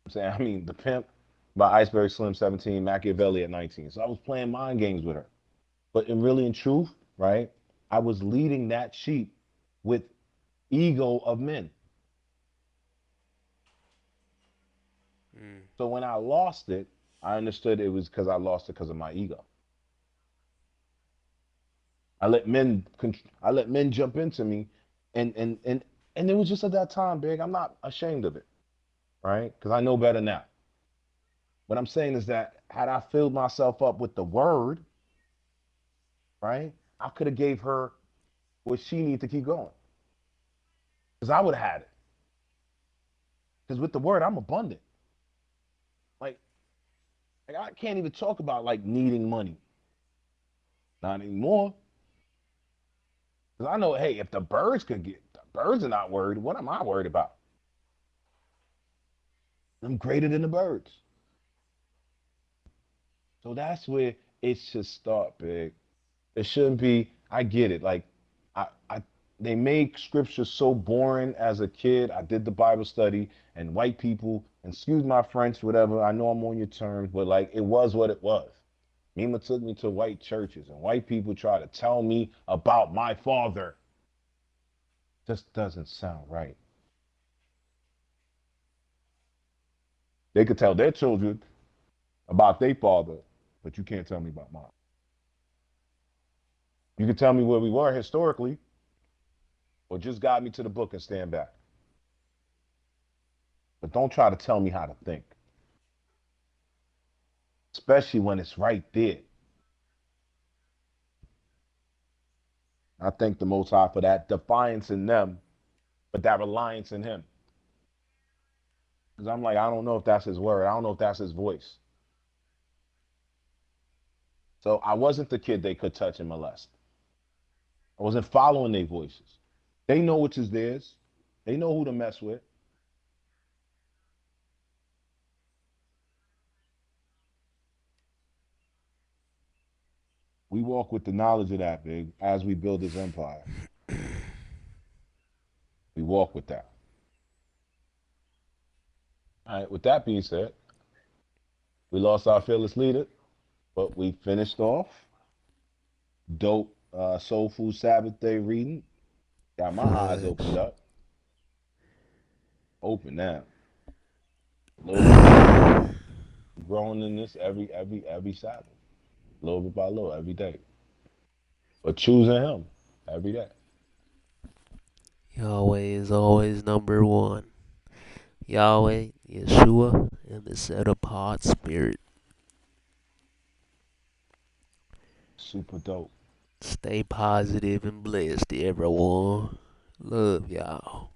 [SPEAKER 1] I'm saying, I mean, The Pimp by Iceberg Slim 17, Machiavelli at 19. So I was playing mind games with her. But in truth, right, I was leading that sheep with ego of men.
[SPEAKER 2] Mm.
[SPEAKER 1] So when I lost it, I understood it was because I lost it because of my ego. I let men jump into me, and it was just at that time, Big. I'm not ashamed of it, right? Because I know better now. What I'm saying is that had I filled myself up with the word, right, I could have gave her what she needed to keep going. Because I would have had it. Because with the word, I'm abundant. Like, like I can't even talk about like needing money, not anymore. Because I know, hey, if the birds could get, Birds are not worried. What am I worried about? I'm greater than the birds. So that's where it should start, big. It shouldn't be. I get it. Like, I they make scripture so boring as a kid. I did the Bible study, and white people, and excuse my French, whatever. I know I'm on your terms, but like, it was what it was. Mima took me to white churches, and white people try to tell me about my father. Just doesn't sound right. They could tell their children about their father, but you can't tell me about mine. You can tell me where we were historically, or just guide me to the book and stand back. But don't try to tell me how to think, especially when it's right there. I thank the Most High for that defiance in them, but that reliance in Him. Because I'm like, I don't know if that's His word. I don't know if that's His voice. So I wasn't the kid they could touch and molest. I wasn't following their voices. They know which is theirs. They know who to mess with. We walk with the knowledge of that, big, as we build this empire. We walk with that. All right, with that being said, we lost our fearless leader, but we finished off. Dope soul food Sabbath day reading. Got my eyes opened
[SPEAKER 2] Fudge.
[SPEAKER 1] up. Open now. Little bit by little. Growing in this every Sabbath. Little bit by little, every day. But choosing him every day.
[SPEAKER 2] Yahweh is always number one. Yahweh, Yeshua, and the set apart spirit.
[SPEAKER 1] Super dope.
[SPEAKER 2] Stay positive and blessed, everyone. Love y'all.